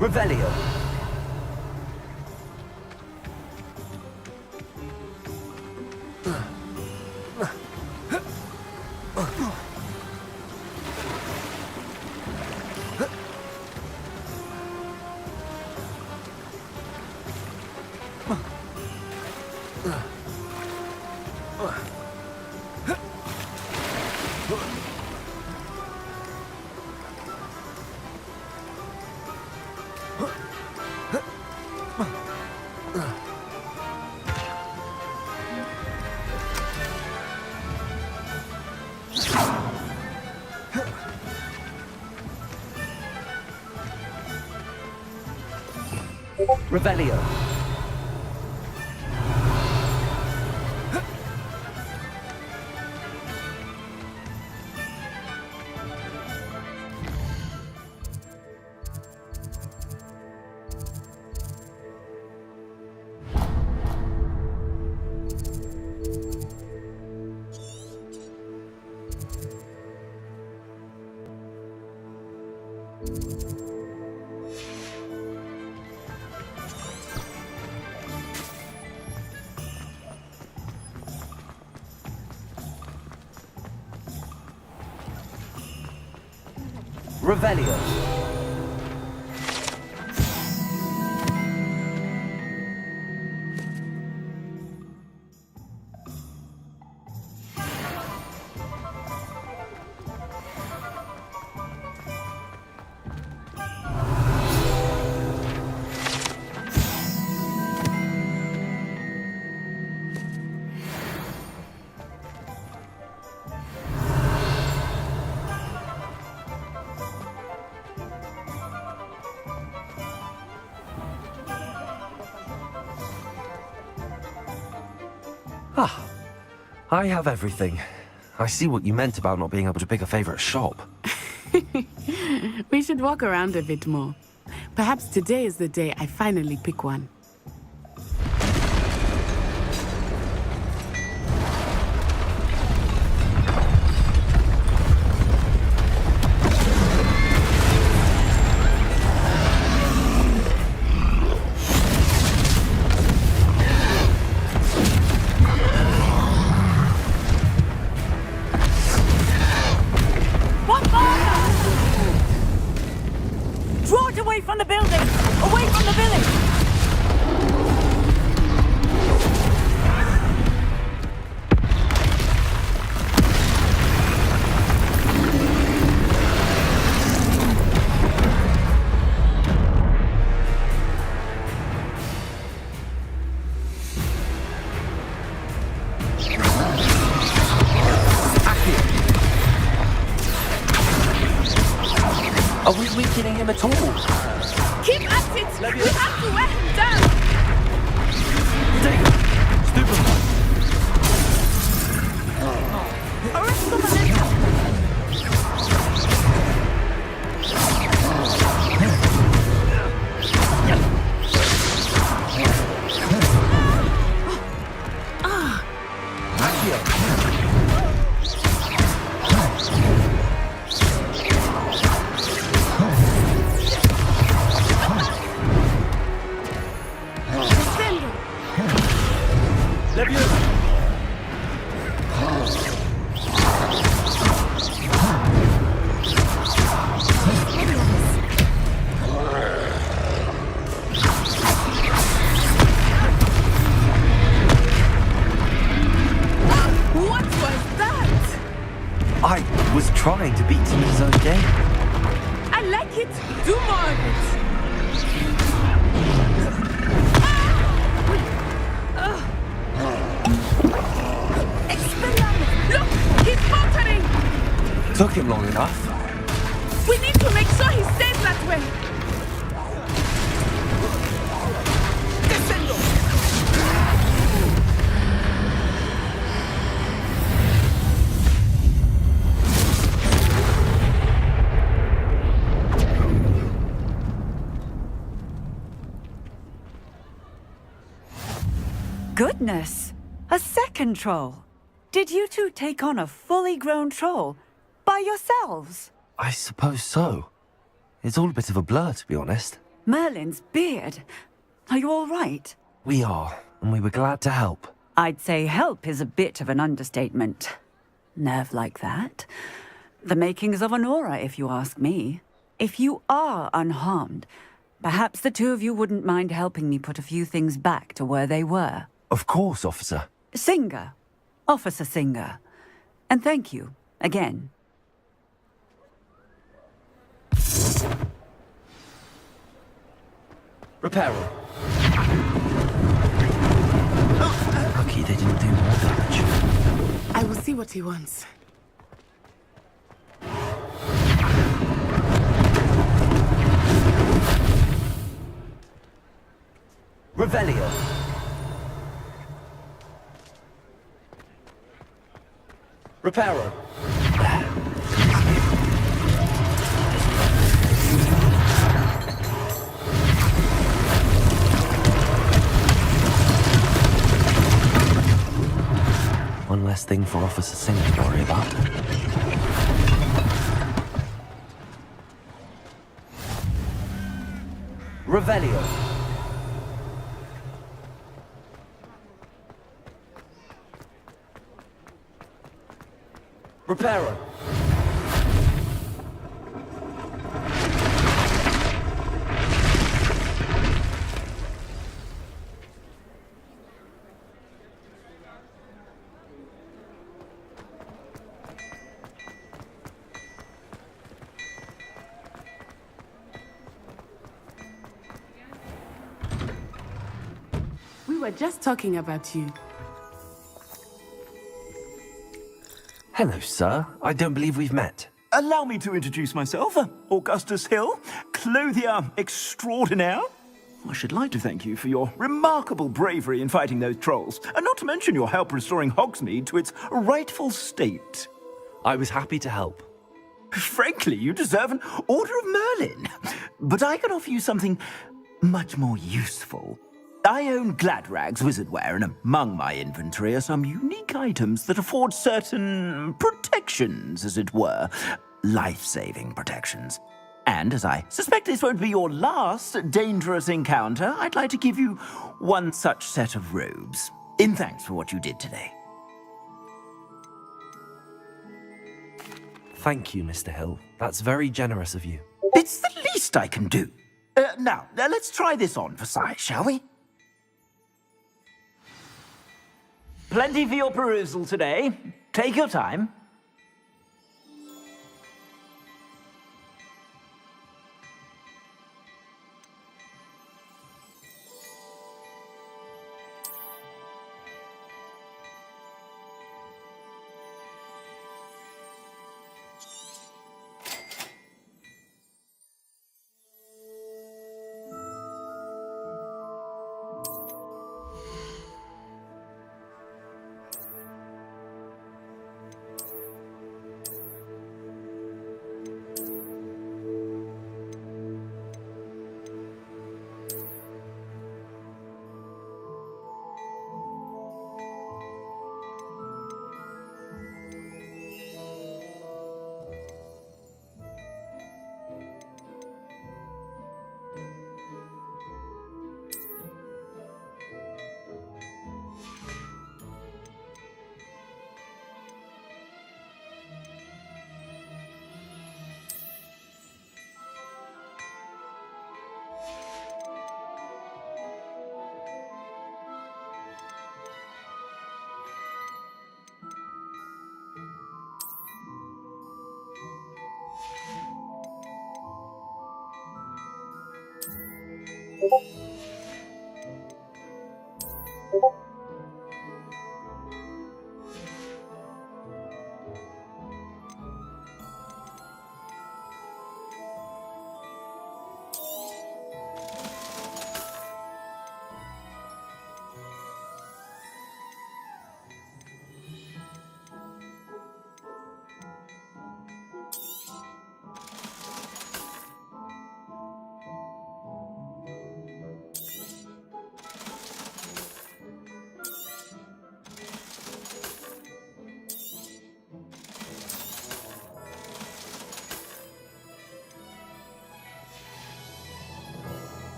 Revelio. Revelio. Revelio. Ah, I have everything. I see what you meant about not being able to pick a favourite shop. We should walk around a bit more. Perhaps today is the day I finally pick one. Are we weakening him at all? Keep at it! We have to wear him down! Arrest the momentum! I was trying to beat him in his own game. I like it. Do more of it. Expelliarmus! Look! He's faltering! Took him long enough. We need to make sure he stays that way. Descendo! Goodness! A second troll! Did you two take on a fully grown troll? By yourselves? I suppose so. It's all a bit of a blur, to be honest. Merlin's beard. Are you all right? We are, and we were glad to help. I'd say help is a bit of an understatement. Nerve like that. The makings of an aura, if you ask me. If you are unharmed, perhaps the two of you wouldn't mind helping me put a few things back to where they were. Of course, officer. Singer. Officer Singer. And thank you, again. Reparo. Lucky they didn't do more damage. I will see what he wants. Revelio. Reparo. One less thing for Officer Singer to worry about. Revelio. Reparo. We were just talking about you. Hello, sir. I don't believe we've met. Allow me to introduce myself, Augustus Hill, clothier extraordinaire. I should like to thank you for your remarkable bravery in fighting those trolls, and not to mention your help restoring Hogsmeade to its rightful state. I was happy to help. Frankly, you deserve an Order of Merlin. But I can offer you something much more useful. I own Gladrag's wizardware, and among my inventory are some unique items that afford certain protections, as it were. Life-saving protections. And as I suspect this won't be your last dangerous encounter, I'd like to give you one such set of robes, in thanks for what you did today. Thank you, Mr. Hill. That's very generous of you. It's the least I can do. Now, let's try this on for size, shall we? Plenty for your perusal today. Take your time.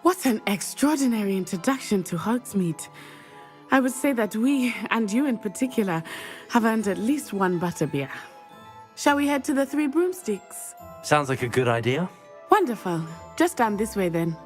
What an extraordinary introduction to Hogsmeade. I would say that we, and you in particular, have earned at least one butterbeer. Shall we head to the Three Broomsticks? Sounds like a good idea. Wonderful. Just down this way then.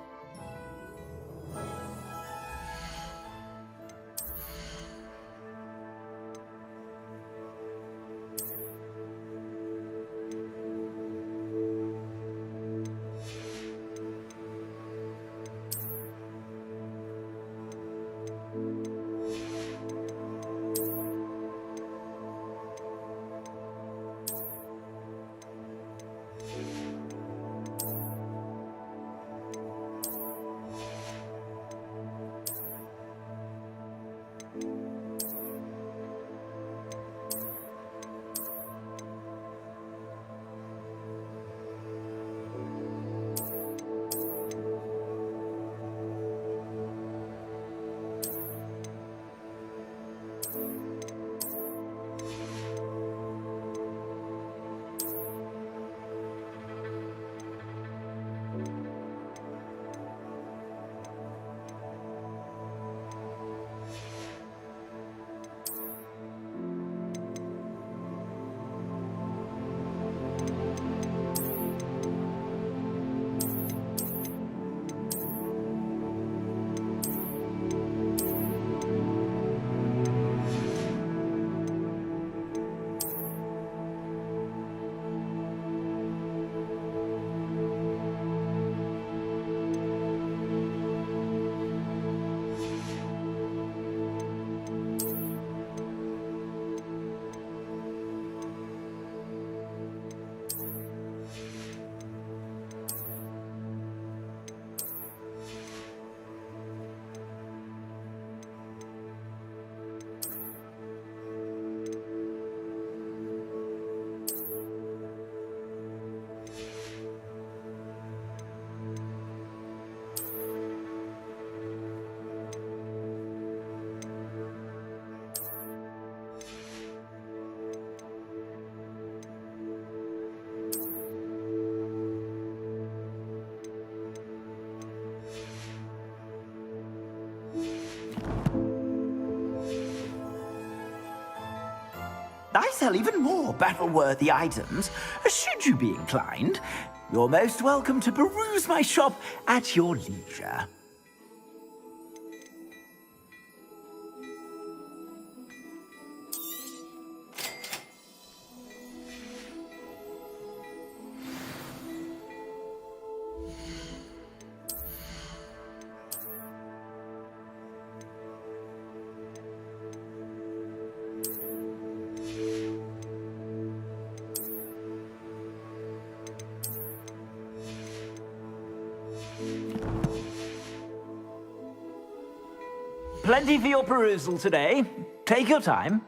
I sell even more battle-worthy items, should you be inclined. You're most welcome to peruse my shop at your leisure. Plenty for your perusal today. Take your time.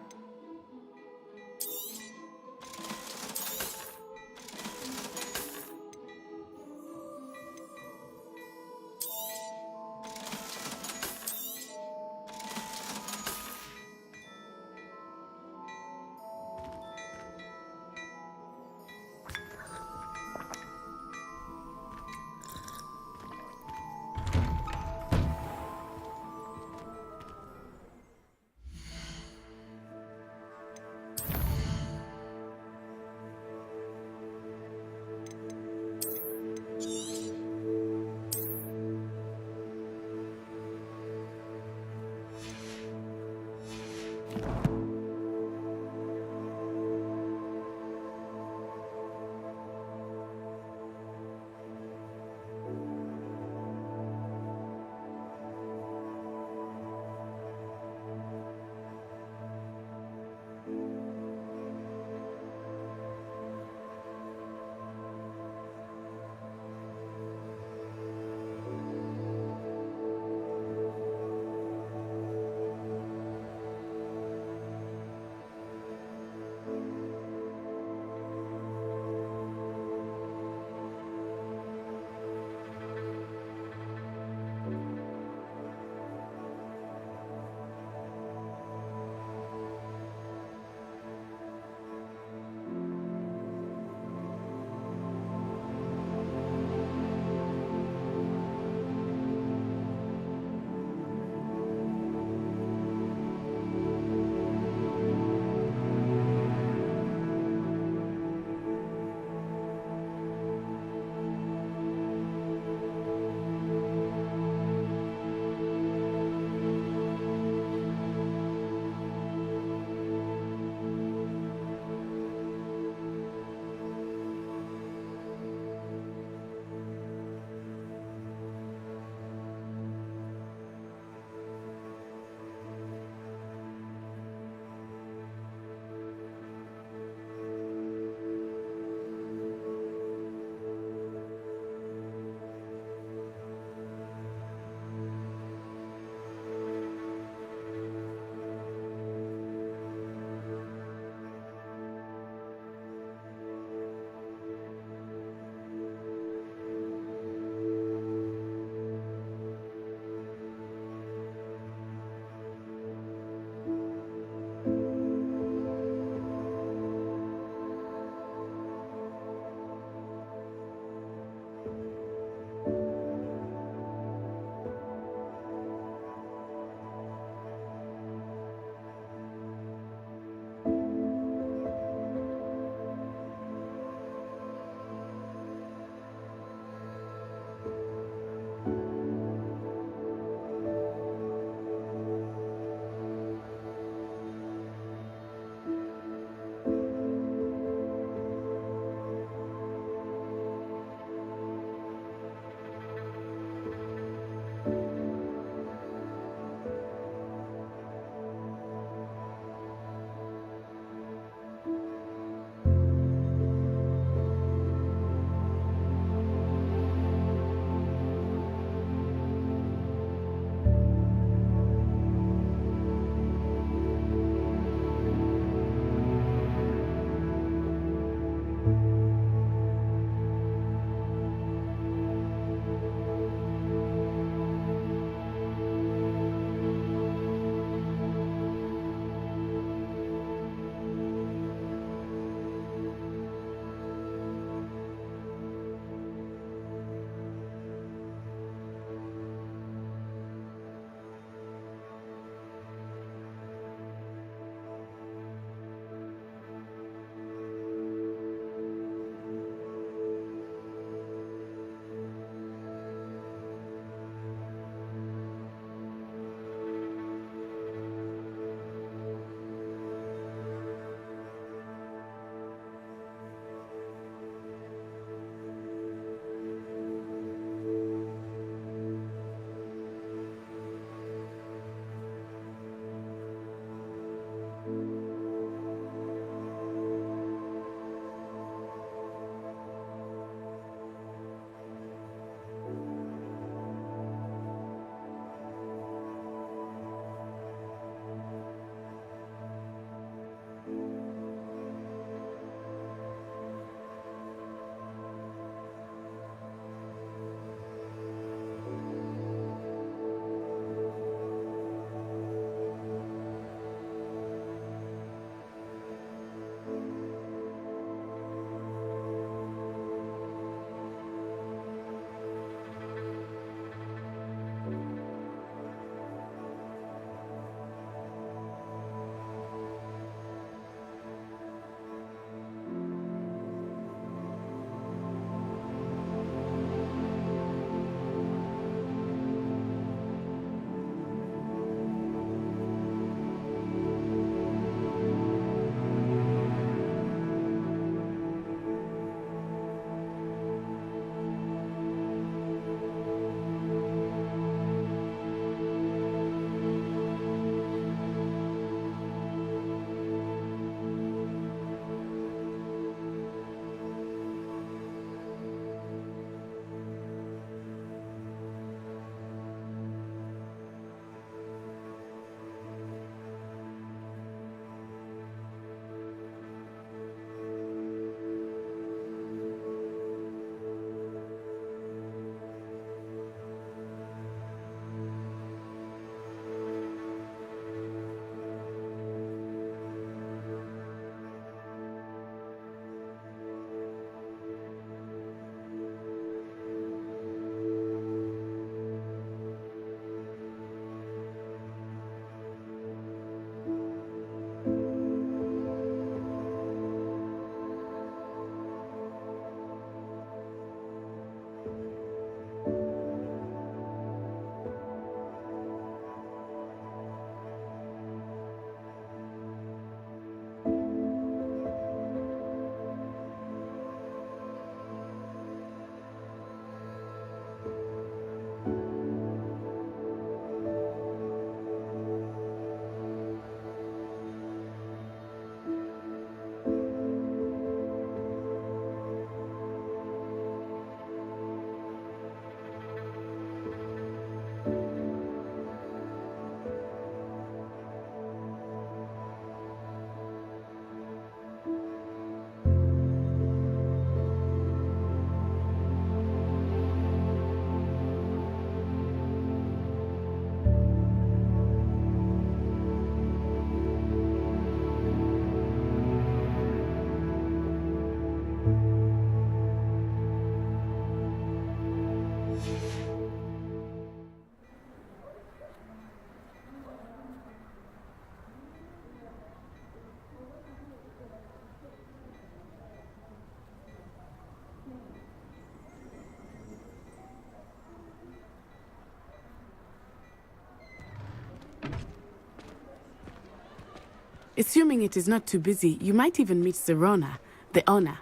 Assuming it is not too busy, you might even meet Sirona, the owner.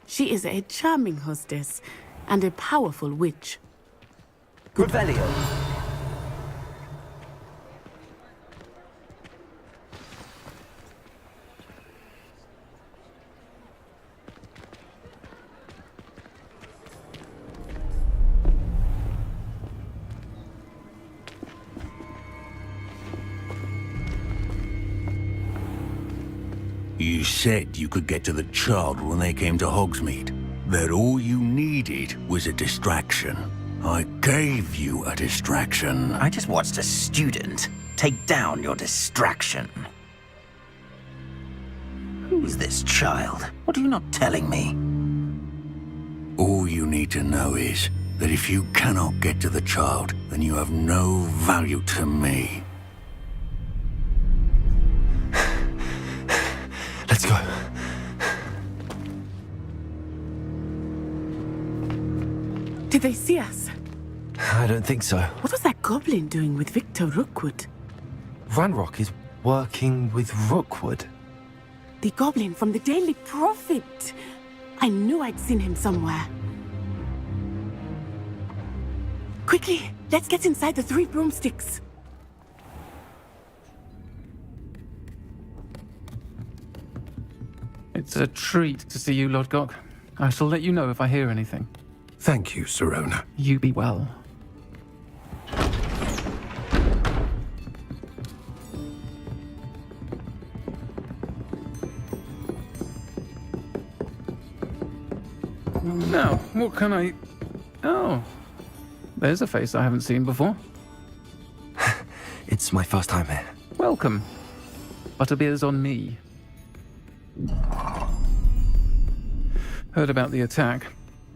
She is a charming hostess and a powerful witch. Revelio. You said you could get to the child when they came to Hogsmeade. That all you needed was a distraction. I gave you a distraction. I just watched a student take down your distraction. Who is this child? What are you not telling me? All you need to know is that if you cannot get to the child, then you have no value to me. Let's go. Did they see us? I don't think so. What was that goblin doing with Victor Rookwood? Ranrock is working with Rookwood. The goblin from the Daily Prophet. I knew I'd seen him somewhere. Quickly, let's get inside the 3 broomsticks. It's a treat to see you, Lodgok. I shall let you know if I hear anything. Thank you, Sirona. You be well. Now, what can I... Oh, there's a face I haven't seen before. It's my first time here. Welcome. Butterbeer's on me. Heard about the attack.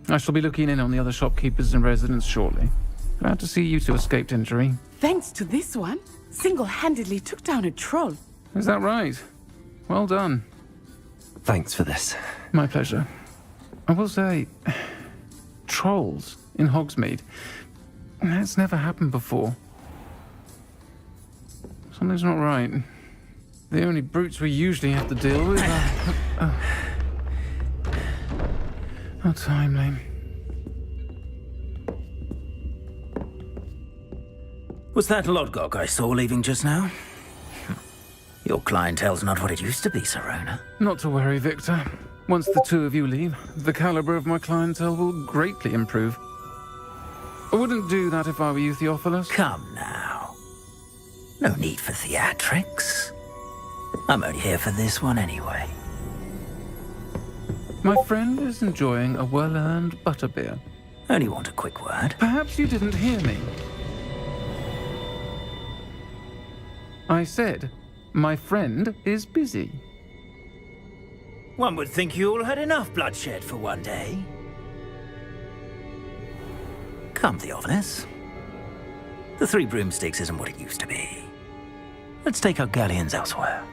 I shall be looking in on the other shopkeepers and residents shortly. Glad to see you two escaped injury. Thanks to this one, single-handedly took down a troll. Is that right? Well done. Thanks for this. My pleasure. I will say, trolls in Hogsmeade. That's never happened before. Something's not right. The only brutes we usually have to deal with are... How timely. Was that Lodgok I saw leaving just now? Your clientele's not what it used to be, Sirona. Not to worry, Victor. Once the two of you leave, the caliber of my clientele will greatly improve. I wouldn't do that if I were you, Theophilus. Come now. No need for theatrics. I'm only here for this one anyway. My friend is enjoying a well-earned butterbeer. Only want a quick word. Perhaps you didn't hear me. I said, my friend is busy. One would think you all had enough bloodshed for one day. Come, Theophilus. The 3 broomsticks isn't what it used to be. Let's take our galleons elsewhere.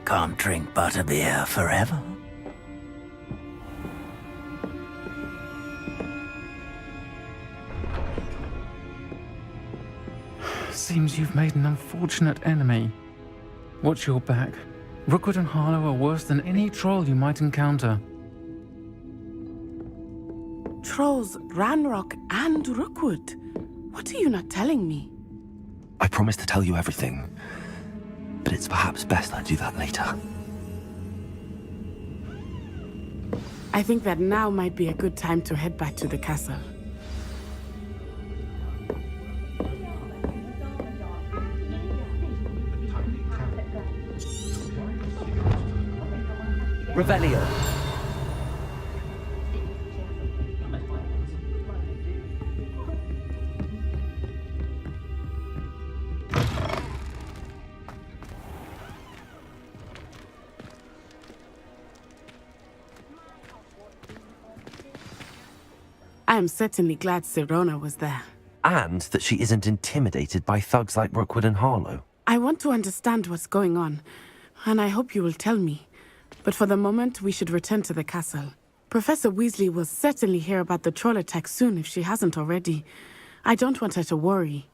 Can't drink butterbeer forever. Seems you've made an unfortunate enemy. Watch your back. Rookwood and Harlow are worse than any troll you might encounter. Trolls, Ranrock, and Rookwood. What are you not telling me? I promise to tell you everything, but it's perhaps best I do that later. I think that now might be a good time to head back to the castle. Revelio. I am certainly glad Sirona was there. And that she isn't intimidated by thugs like Rookwood and Harlow. I want to understand what's going on, and I hope you will tell me. But for the moment, we should return to the castle. Professor Weasley will certainly hear about the troll attack soon if she hasn't already. I don't want her to worry.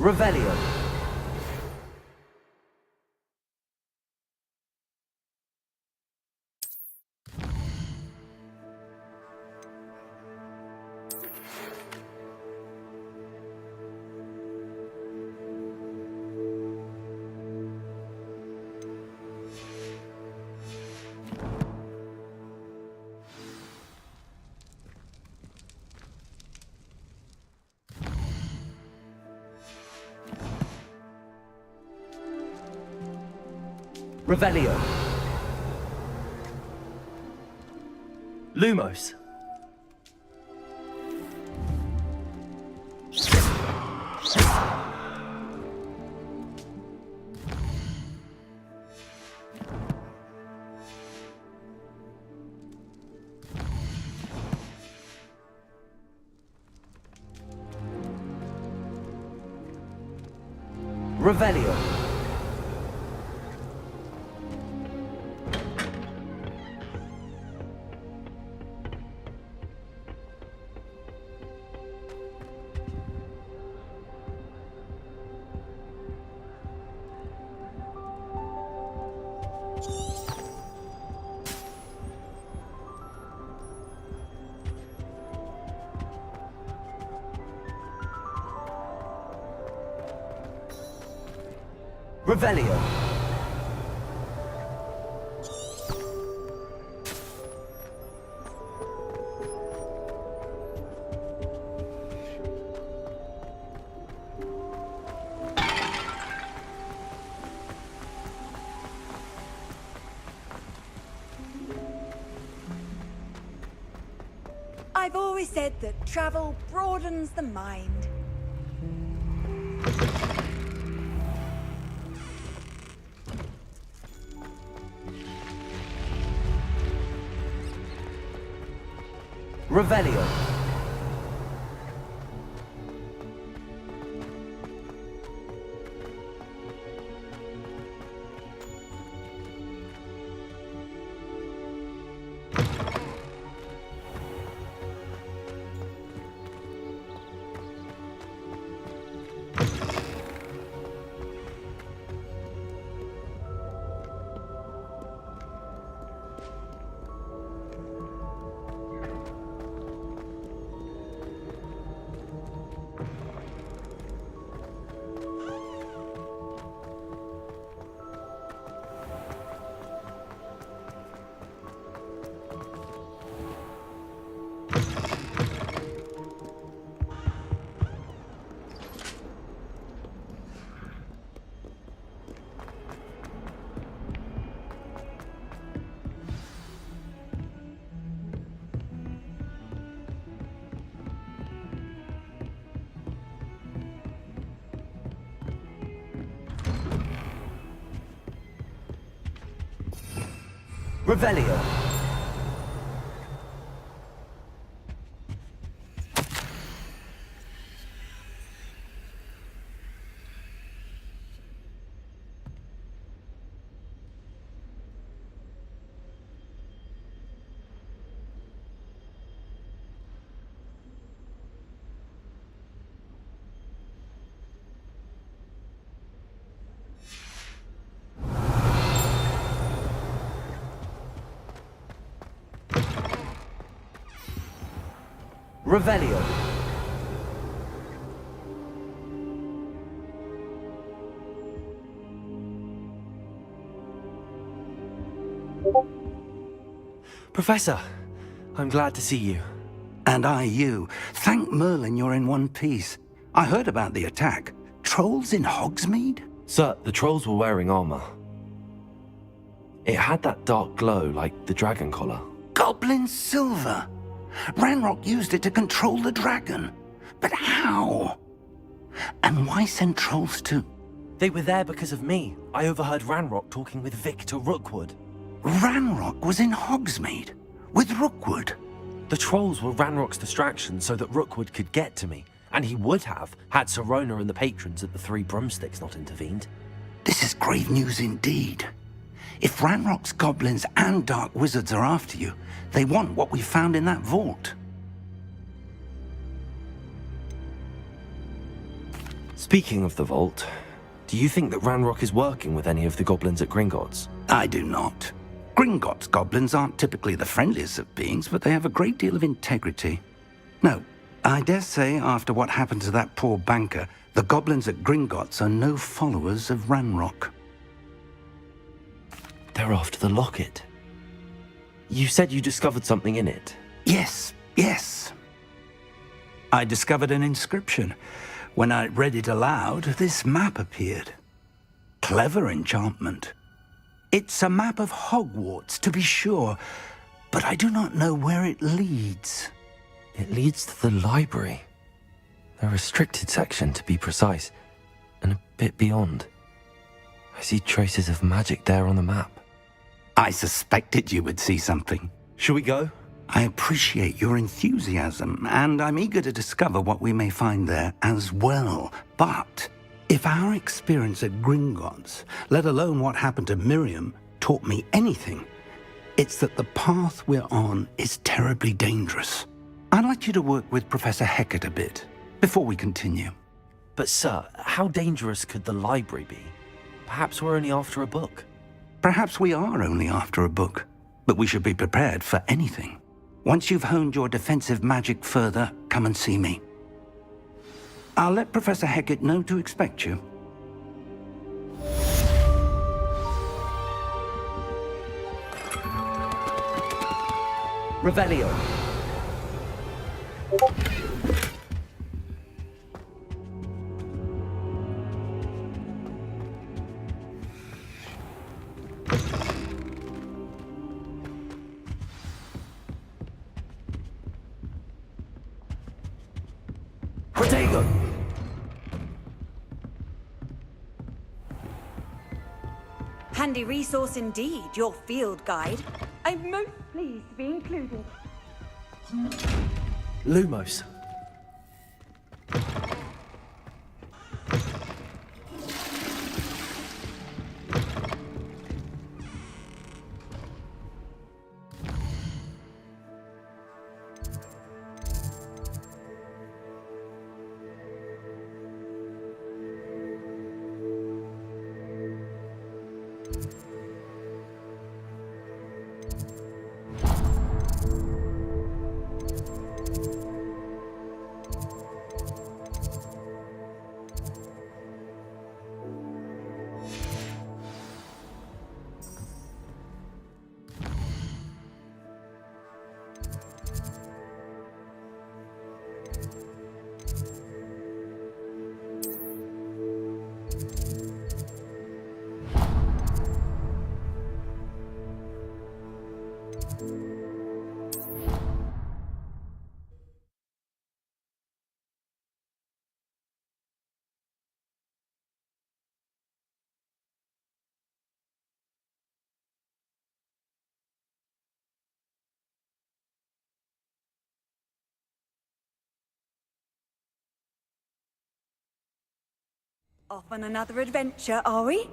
Revelio. Revelio. Lumos. Revelio. Revelio. I've always said that travel broadens the mind. Revelio. Revelio. Revelio. Professor, I'm glad to see you. And I you. Thank Merlin you're in one piece. I heard about the attack. Trolls in Hogsmeade? Sir, the trolls were wearing armor. It had that dark glow like the dragon collar. Goblin silver! Ranrock used it to control the dragon. But how? And why send trolls to... They were there because of me. I overheard Ranrock talking with Victor Rookwood. Ranrock was in Hogsmeade? With Rookwood? The trolls were Ranrock's distraction so that Rookwood could get to me. And he would have, had Sirona and the patrons at the Three Broomsticks not intervened. This is grave news indeed. If Ranrock's goblins and dark wizards are after you, they want what we found in that vault. Speaking of the vault, do you think that Ranrock is working with any of the goblins at Gringotts? I do not. Gringotts goblins aren't typically the friendliest of beings, but they have a great deal of integrity. No, I dare say after what happened to that poor banker, the goblins at Gringotts are no followers of Ranrock. They're after the locket. You said you discovered something in it. Yes. I discovered an inscription. When I read it aloud, this map appeared. Clever enchantment. It's a map of Hogwarts, to be sure, but I do not know where it leads. It leads to the library. A restricted section, to be precise, and a bit beyond. I see traces of magic there on the map. I suspected you would see something. Shall we go? I appreciate your enthusiasm, and I'm eager to discover what we may find there as well. But if our experience at Gringotts, let alone what happened to Miriam, taught me anything, it's that the path we're on is terribly dangerous. I'd like you to work with Professor Hecat a bit before we continue. But sir, how dangerous could the library be? Perhaps we're only after a book. Perhaps we are only after a book, but we should be prepared for anything. Once you've honed your defensive magic further, come and see me. I'll let Professor Hecat know to expect you. Revelio. Protego! Handy resource indeed, your field guide. I'm most pleased to be included. Lumos. Off on another adventure, are we?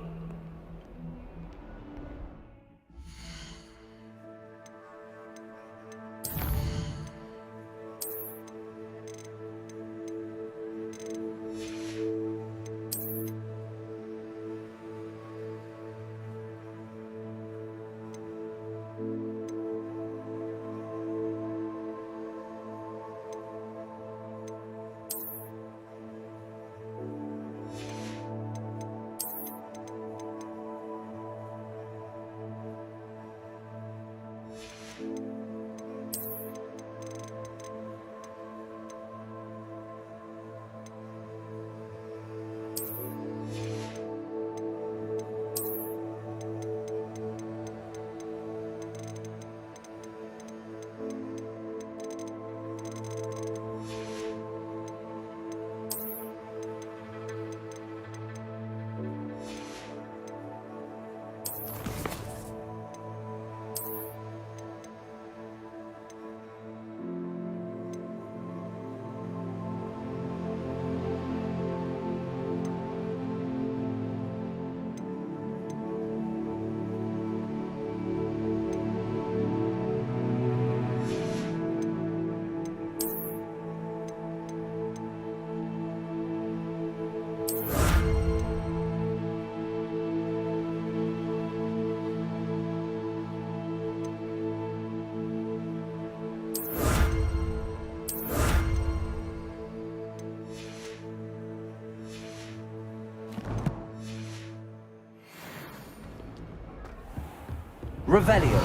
Revelio.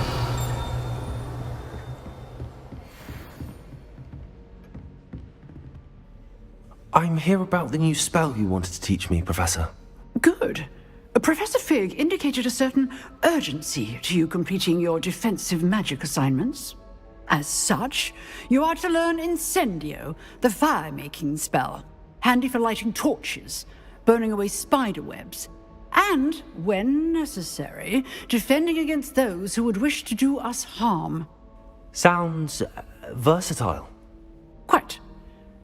I'm here about the new spell you wanted to teach me, Professor. Good. Professor Fig indicated a certain urgency to you completing your defensive magic assignments. As such, you are to learn Incendio, the fire-making spell, handy for lighting torches, burning away spider webs, and, when necessary, defending against those who would wish to do us harm. Sounds versatile. Quite.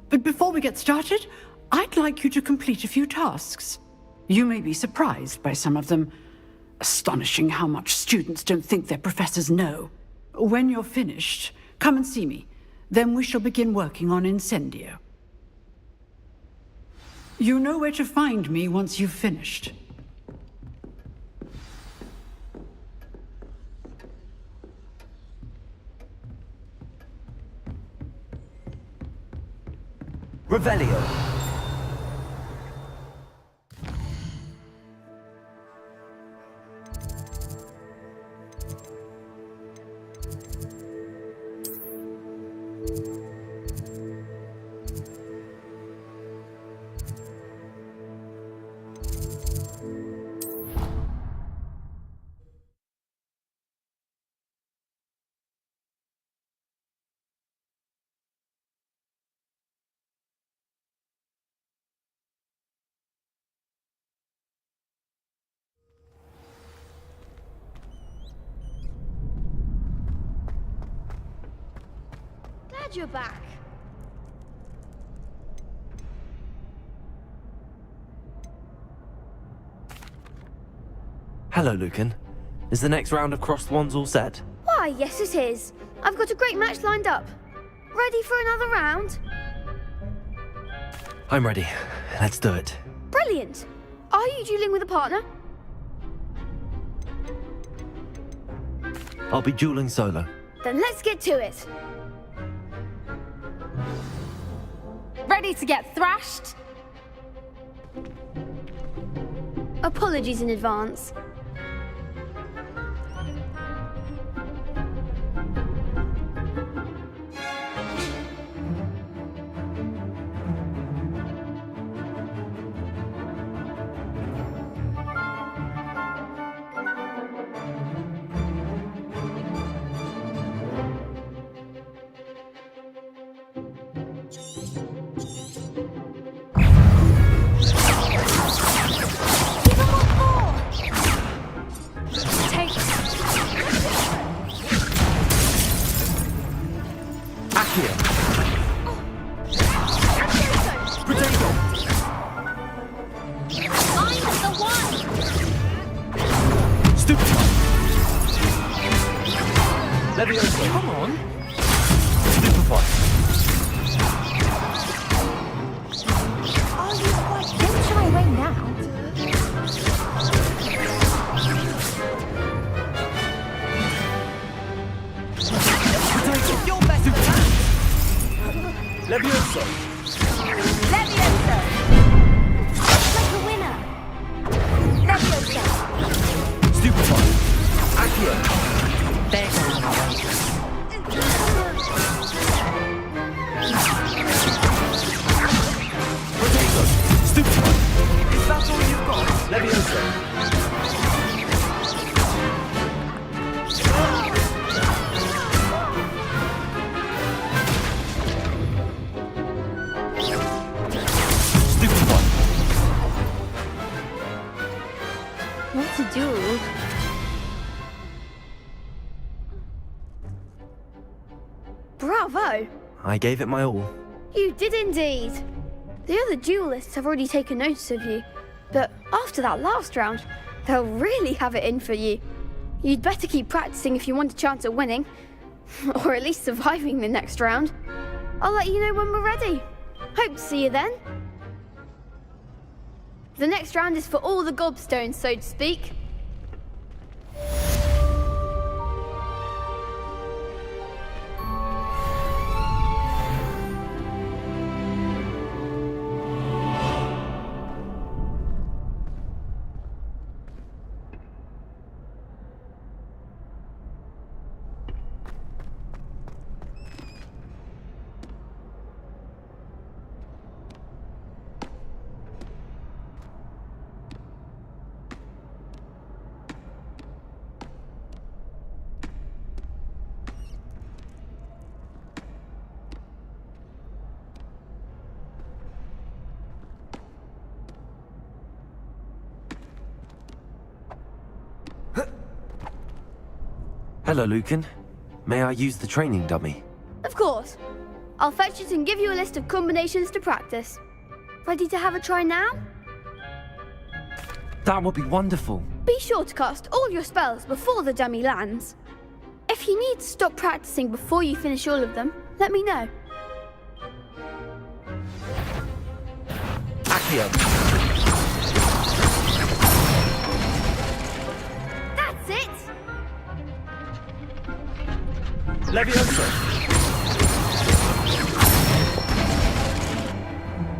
But before we get started, I'd like you to complete a few tasks. You may be surprised by some of them. Astonishing how much students don't think their professors know. When you're finished, come and see me. Then we shall begin working on Incendio. You know where to find me once you've finished. Revelio. Glad you're back. Hello, Lucan. Is the next round of Crossed Wands all set? Why, yes it is. I've got a great match lined up. Ready for another round? I'm ready. Let's do it. Brilliant. Are you dueling with a partner? I'll be dueling solo. Then let's get to it. Ready to get thrashed? Apologies in advance. Come on. Stupefy. Are you quite... Don't shy away now. You're better than that. Levioso. Levioso! Like a winner! Levioso! Stupefy. Accio. There goes Potato. Stupefy. Is that all you've got? Levioso. What to do? Bravo! I gave it my all. You did indeed. The other duelists have already taken notice of you, but after that last round, they'll really have it in for you. You'd better keep practicing if you want a chance at winning, or at least surviving the next round. I'll let you know when we're ready. Hope to see you then. The next round is for all the gobstones, so to speak. Hello, Lucan. May I use the training dummy? Of course. I'll fetch it and give you a list of combinations to practice. Ready to have a try now? That would be wonderful. Be sure to cast all your spells before the dummy lands. If you need to stop practicing before you finish all of them, let me know. Accio. That's it! Leviosa!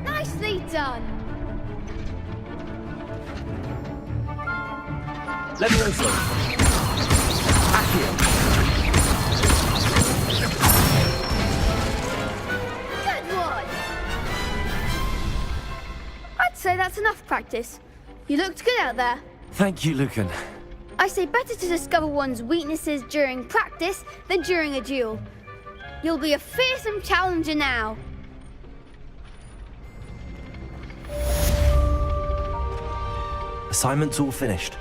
Nicely done! Leviosa! Accio! Good one! I'd say that's enough practice. You looked good out there. Thank you, Lucan. I say better to discover one's weaknesses during practice than during a duel. You'll be a fearsome challenger now. Assignment's all finished.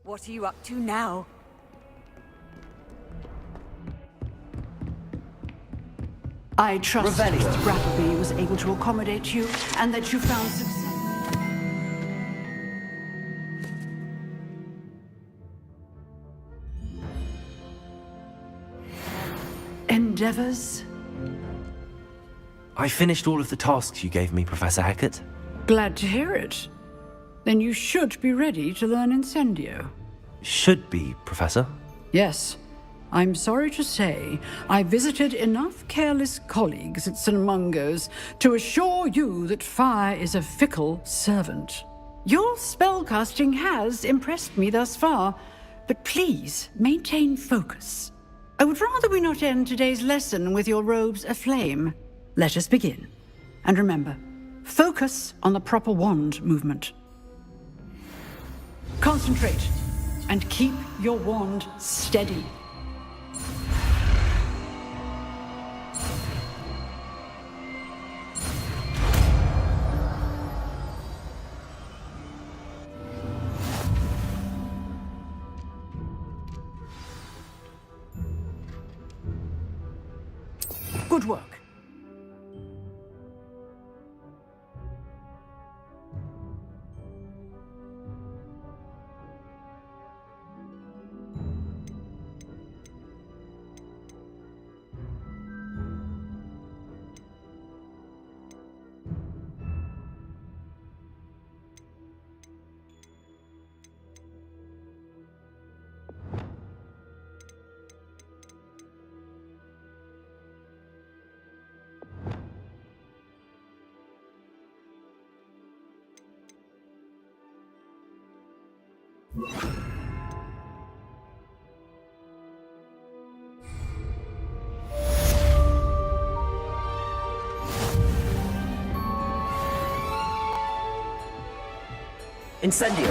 What are you up to now? I trust Revelio. that Brattleby was able to accommodate you and that you found success. Endeavors? I finished all of the tasks you gave me, Professor Hackett. Glad to hear it. Then you should be ready to learn Incendio. Should be, Professor. Yes. I'm sorry to say, I visited enough careless colleagues at St. Mungo's to assure you that fire is a fickle servant. Your spellcasting has impressed me thus far, but please maintain focus. I would rather we not end today's lesson with your robes aflame. Let us begin. And remember, focus on the proper wand movement. Concentrate, and keep your wand steady. Good work. Incendio!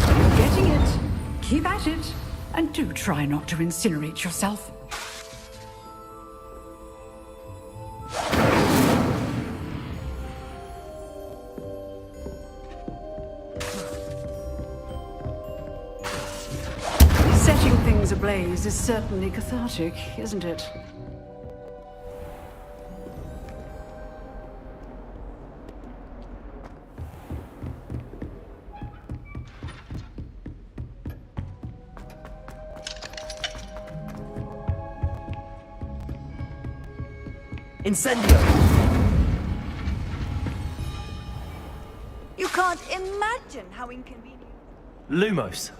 You're getting it. Keep at it. And do try not to incinerate yourself. Setting things ablaze is certainly cathartic, isn't it? Incendio! You can't can't imagine how inconvenient. Lumos.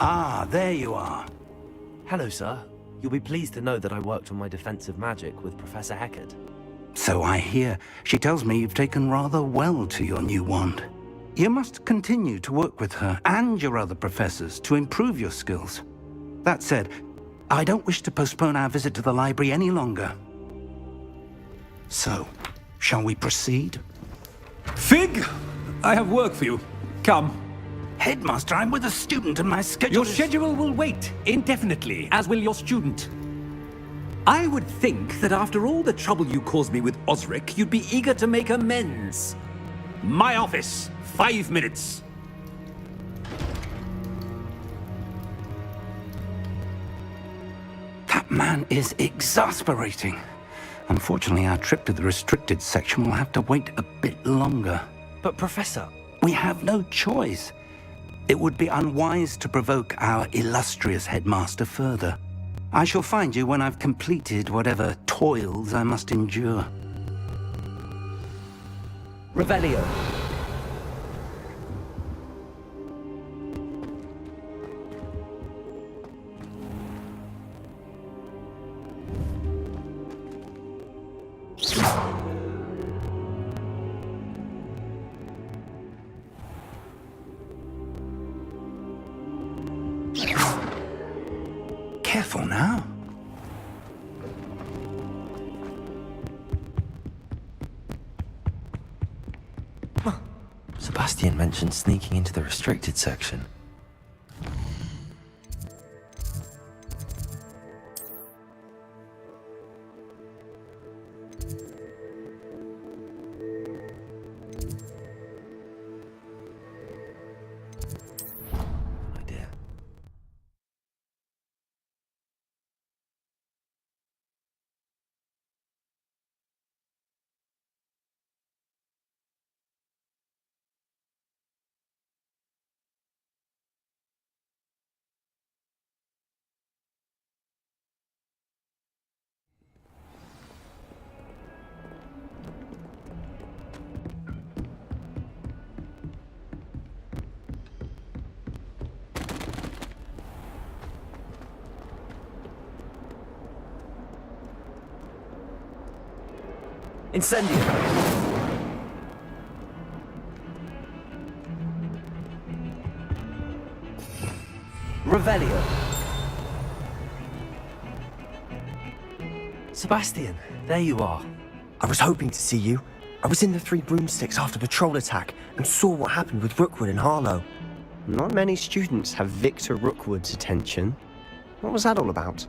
Ah, there you are. Hello, sir. You'll be pleased to know that I worked on my defensive magic with Professor Heckard. So I hear. She tells me you've taken rather well to your new wand. You must continue to work with her and your other professors to improve your skills. That said, I don't wish to postpone our visit to the library any longer. So, shall we proceed? Fig! I have work for you. Come. Headmaster, I'm with a student and my schedule Your schedule will wait indefinitely, as will your student. I would think that after all the trouble you caused me with Osric, you'd be eager to make amends. My office, 5 minutes. That man is exasperating. Unfortunately, our trip to the restricted section will have to wait a bit longer. But Professor... We have no choice. It would be unwise to provoke our illustrious headmaster further. I shall find you when I've completed whatever toils I must endure. Revelio. Careful now. Sebastian mentioned sneaking into the restricted section. Incendio. Revelio. Sebastian, there you are. I was hoping to see you. I was in the Three Broomsticks after the troll attack and saw what happened with Rookwood and Harlow. Not many students have Victor Rookwood's attention. What was that all about?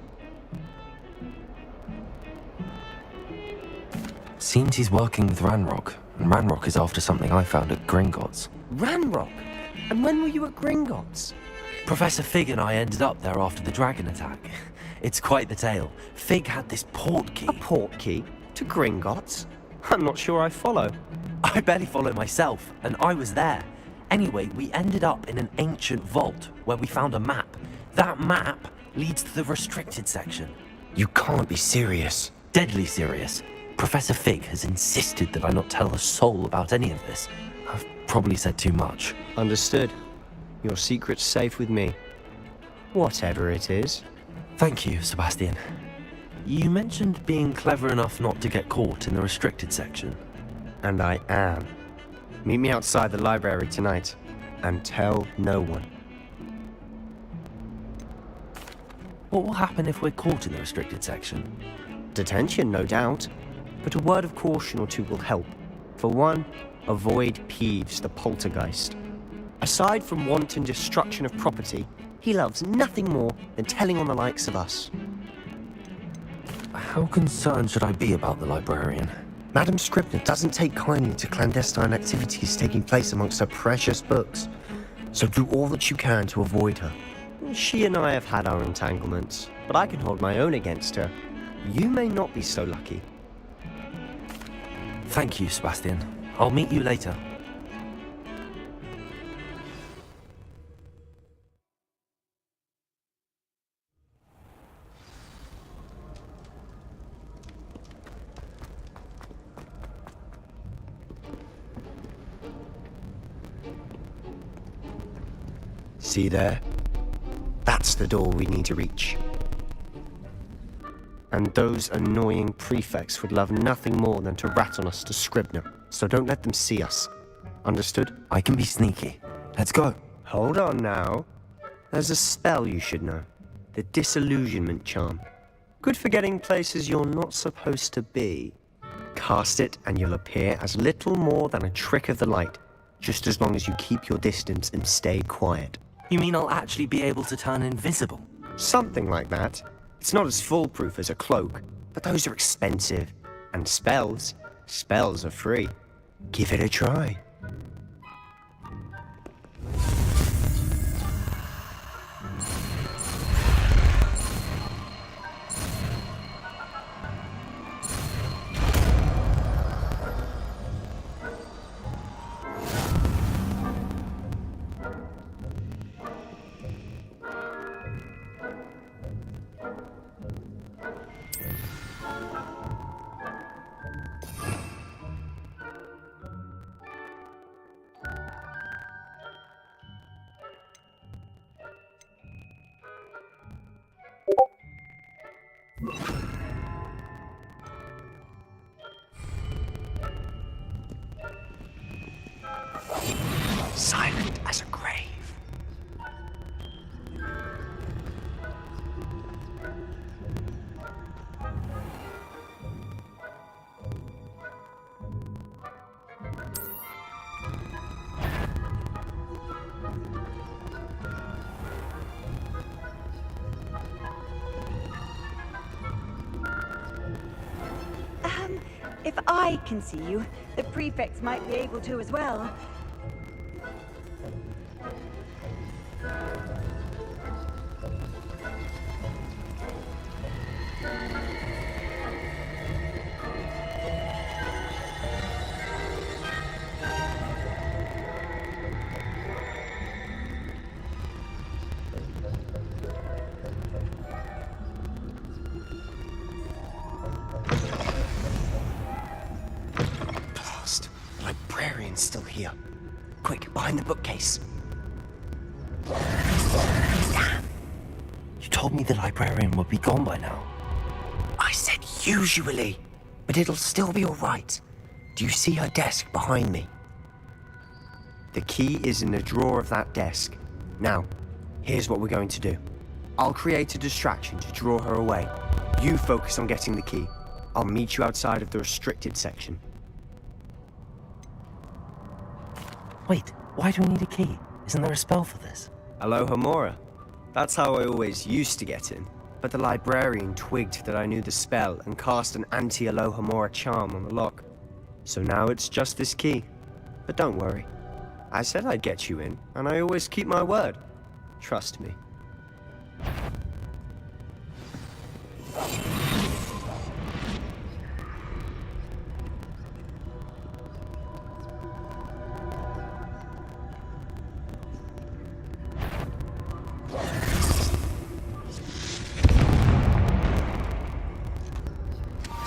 Seems he's working with Ranrock, and Ranrock is after something I found at Gringotts. Ranrock? And when were you at Gringotts? Professor Fig and I ended up there after the dragon attack. It's quite the tale. Fig had this port key. A port key? To Gringotts? I'm not sure I follow. I barely follow myself, and I was there. Anyway, we ended up in an ancient vault where we found a map. That map leads to the restricted section. You can't be serious. Deadly serious. Professor Fig has insisted that I not tell a soul about any of this. I've probably said too much. Understood. Your secret's safe with me. Whatever it is. Thank you, Sebastian. You mentioned being clever enough not to get caught in the restricted section. And I am. Meet me outside the library tonight, and tell no one. What will happen if we're caught in the restricted section? Detention, no doubt. But a word of caution or two will help. For one, avoid Peeves, the poltergeist. Aside from wanton destruction of property, he loves nothing more than telling on the likes of us. How concerned should I be about the librarian? Madam Scribner doesn't take kindly to clandestine activities taking place amongst her precious books, so do all that you can to avoid her. She and I have had our entanglements, but I can hold my own against her. You may not be so lucky. Thank you, Sebastian. I'll meet you later. See there? That's the door we need to reach. And those annoying prefects would love nothing more than to rat on us to Scribner, so don't let them see us. Understood? I can be sneaky. Let's go. Hold on now. There's a spell you should know. The Disillusionment Charm. Good for getting places you're not supposed to be. Cast it and you'll appear as little more than a trick of the light, just as long as you keep your distance and stay quiet. You mean I'll actually be able to turn invisible? Something like that. It's not as foolproof as a cloak, but those are expensive. And spells are free. Give it a try. Silent as a grave. If I can see you, the prefects might be able to as well. Still here. Quick, behind the bookcase. You told me the librarian would be gone by now. I said usually, but it'll still be all right. Do you see her desk behind me? The key is in the drawer of that desk. Now, here's what we're going to do. I'll create a distraction to draw her away. You focus on getting the key. I'll meet you outside of the restricted section. Wait, why do we need a key? Isn't there a spell for this? Alohomora. That's how I always used to get in. But the librarian twigged that I knew the spell and cast an anti-Alohomora charm on the lock. So now it's just this key. But don't worry. I said I'd get you in, and I always keep my word. Trust me.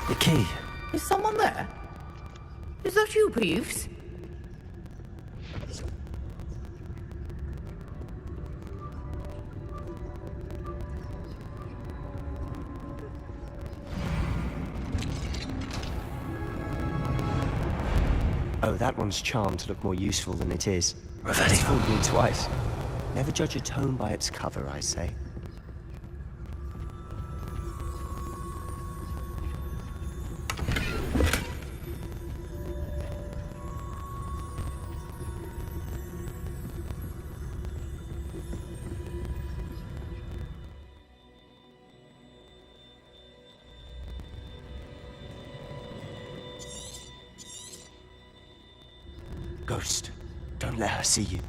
The key. Is someone there? Is that you, Peeves? Oh, that one's charmed to look more useful than it is. It's fooled me twice. Never judge a tome by its cover, I say. Ghost, don't let her see you.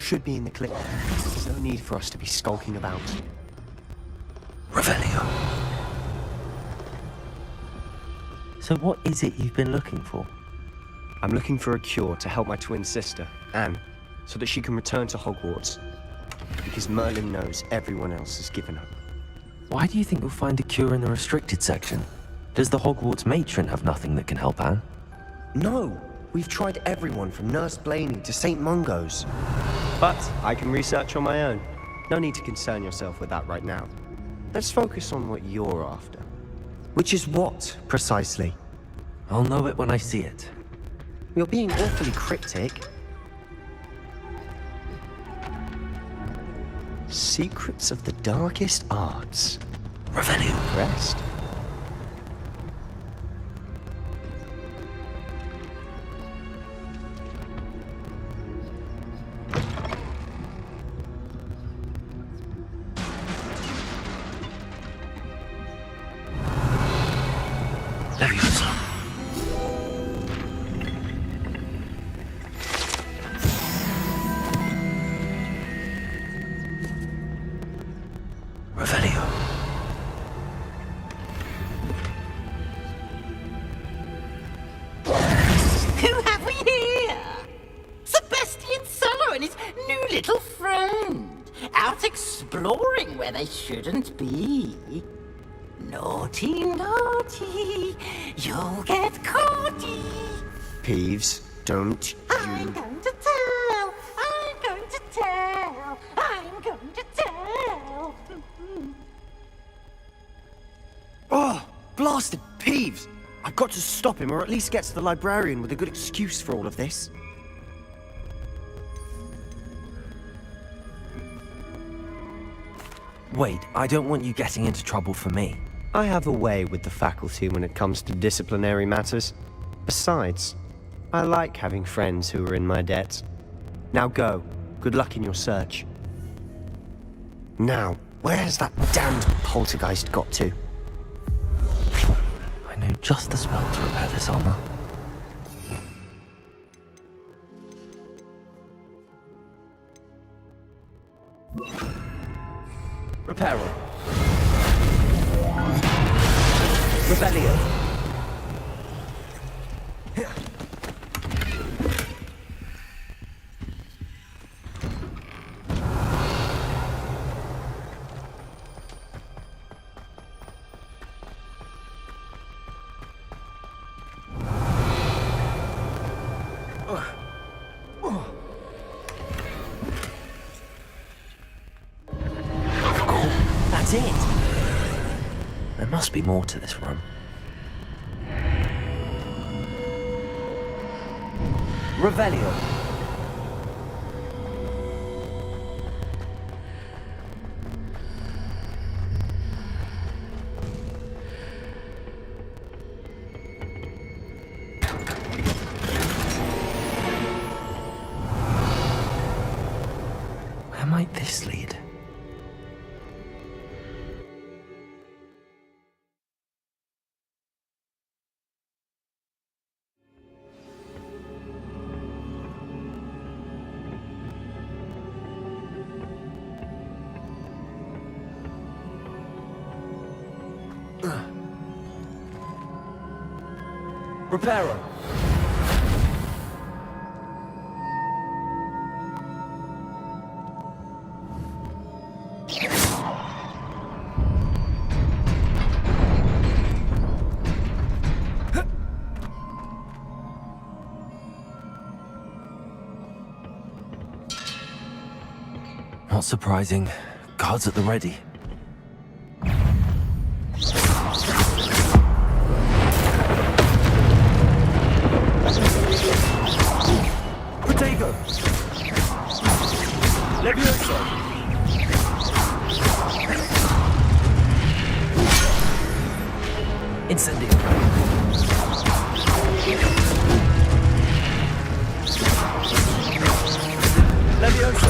Should be in the clip. There's no need for us to be skulking about. Revelio. So what is it you've been looking for? I'm looking for a cure to help my twin sister, Anne, so that she can return to Hogwarts. Because Merlin knows everyone else has given up. Why do you think you'll find a cure in the restricted section? Does the Hogwarts matron have nothing that can help Anne? No! We've tried everyone from Nurse Blaney to St. Mungo's. But I can research on my own. No need to concern yourself with that right now. Let's focus on what you're after. Which is what, precisely? I'll know it when I see it. You're being awfully cryptic. Secrets of the darkest arts. Revelio. Impressed? Who have we here? Sebastian Solo and his new little friend, out exploring where they shouldn't be. Naughty, naughty, you'll get caughty. Peeves, don't you... I'm going to tell, I'm going to tell, I'm going to tell. Oh, blasted Peeves! I've got to stop him, or at least get to the librarian with a good excuse for all of this. Wait, I don't want you getting into trouble for me. I have a way with the faculty when it comes to disciplinary matters. Besides, I like having friends who are in my debt. Now go. Good luck in your search. Now, where's that damned poltergeist got to? I know just the spell to repair this armor. Reparo. Rebellion. That's it! There must be more to this room. Revelio. Where might this lead? Reparo. Not surprising. Guards at the ready. Incendio. Levioso.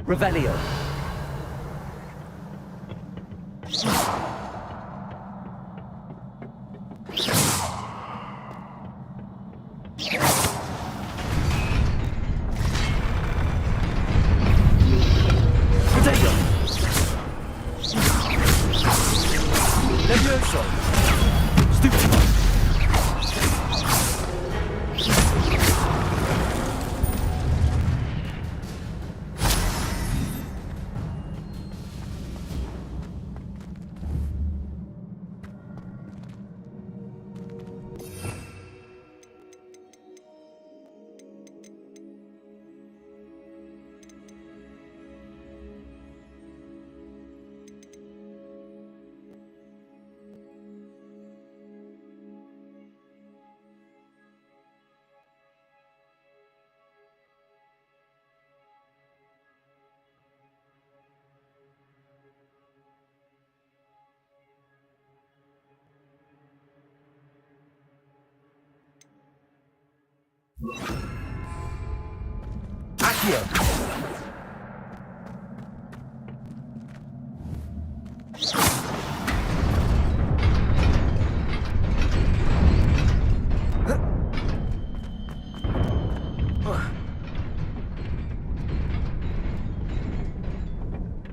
Revelio. Potato. Levioso. Stupid. Accio.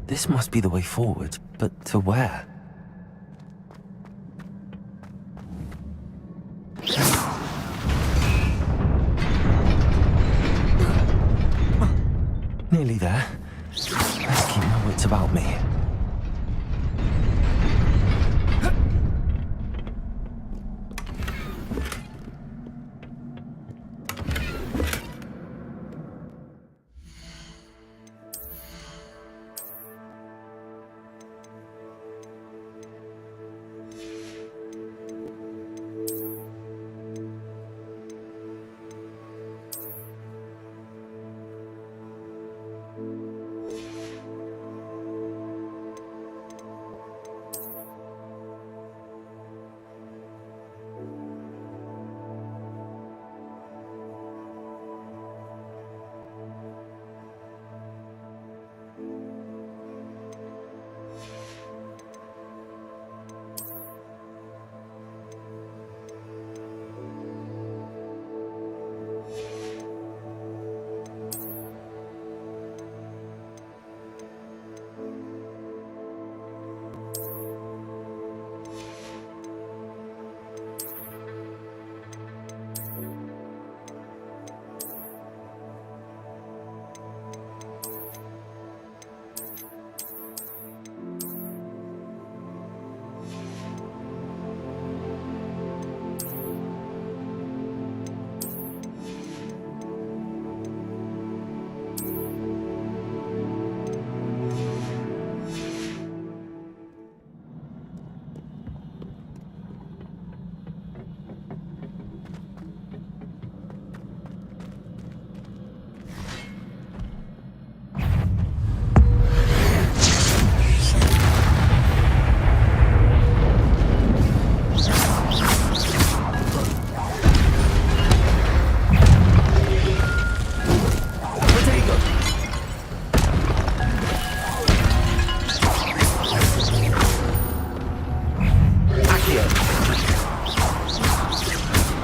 This must be the way forward, but to where? Nearly there. Let's keep my wits about me.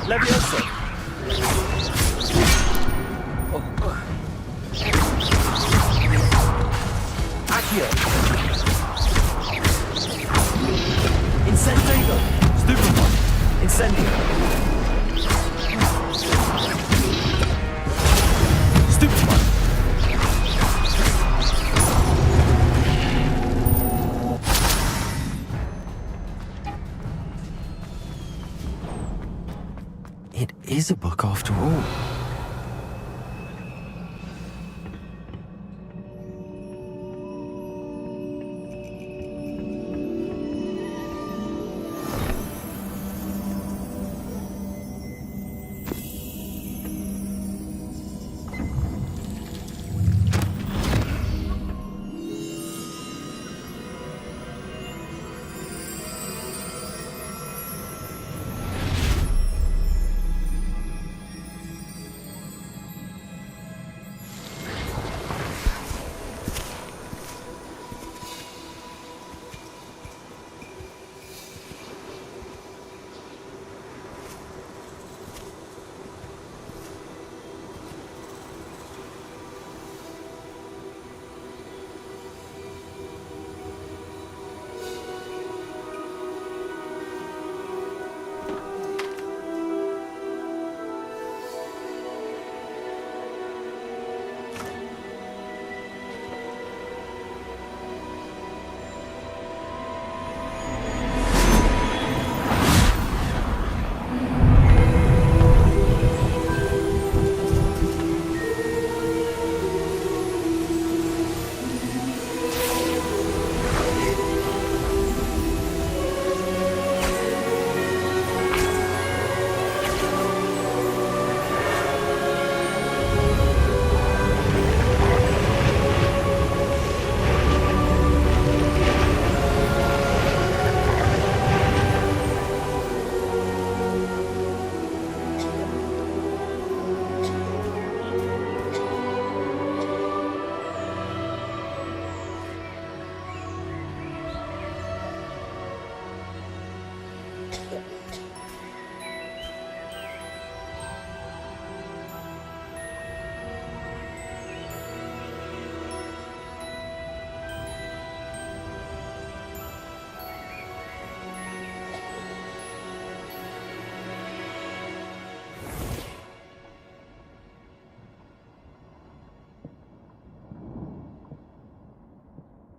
Levioso. Accio. Incendio. Stupid one. Incendio. Stupid one. It is a book after all.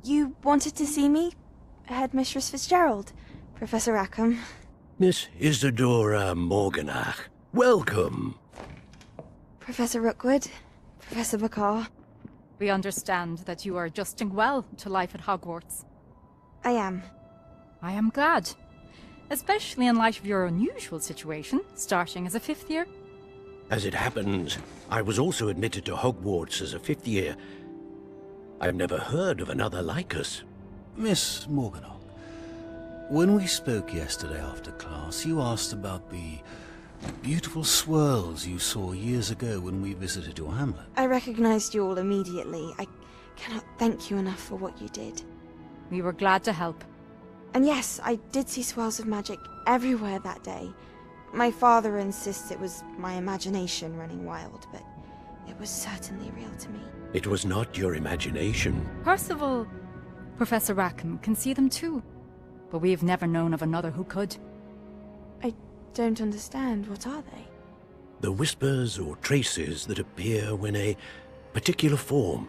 You wanted to see me? Headmistress Fitzgerald, Professor Rackham. Miss Isadora Morganach, welcome. Professor Rookwood, Professor Bakar. We understand that you are adjusting well to life at Hogwarts. I am. I am glad. Especially in light of your unusual situation, starting as a 5th year. As it happens, I was also admitted to Hogwarts as a 5th year. I've never heard of another like us. Miss Morganach, when we spoke yesterday after class, you asked about the beautiful swirls you saw years ago when we visited your hamlet. I recognized you all immediately. I cannot thank you enough for what you did. We were glad to help. And yes, I did see swirls of magic everywhere that day. My father insists it was my imagination running wild, but it was certainly real to me. It was not your imagination. Percival, Professor Rackham can see them too. But we have never known of another who could. I don't understand. What are they? The whispers or traces that appear when a particular form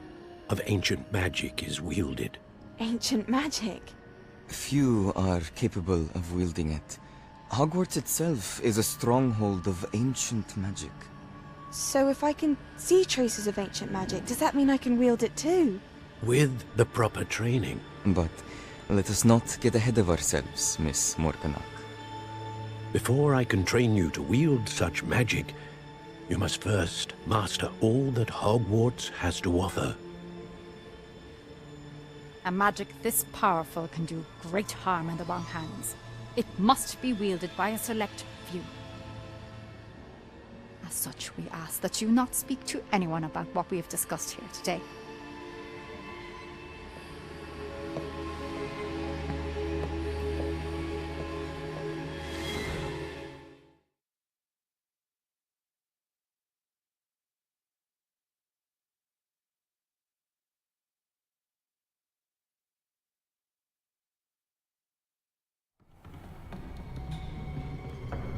of ancient magic is wielded. Ancient magic? Few are capable of wielding it. Hogwarts itself is a stronghold of ancient magic. So if I can see traces of ancient magic, does that mean I can wield it too? With the proper training. But let us not get ahead of ourselves, Miss Morganach. Before I can train you to wield such magic, you must first master all that Hogwarts has to offer. A magic this powerful can do great harm in the wrong hands. It must be wielded by a select few. As such, we ask that you not speak to anyone about what we have discussed here today.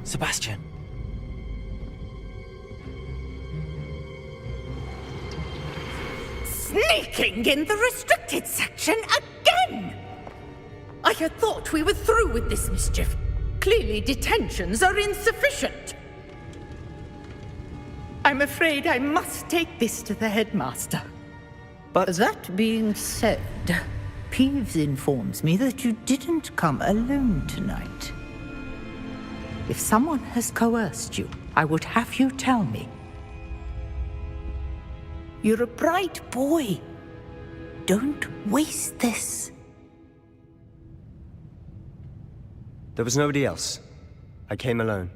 Sebastian. Sneaking in the restricted section again! I had thought we were through with this mischief. Clearly detentions are insufficient. I'm afraid I must take this to the headmaster. But that being said, Peeves informs me that you didn't come alone tonight. If someone has coerced you, I would have you tell me. You're a bright boy. Don't waste this. There was nobody else. I came alone.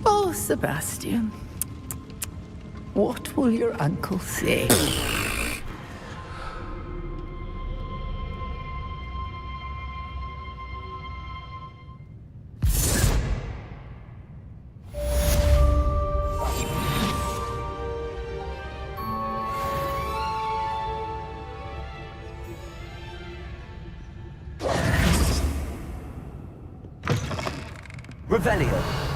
Oh, Sebastian. What will your uncle say? Revelio.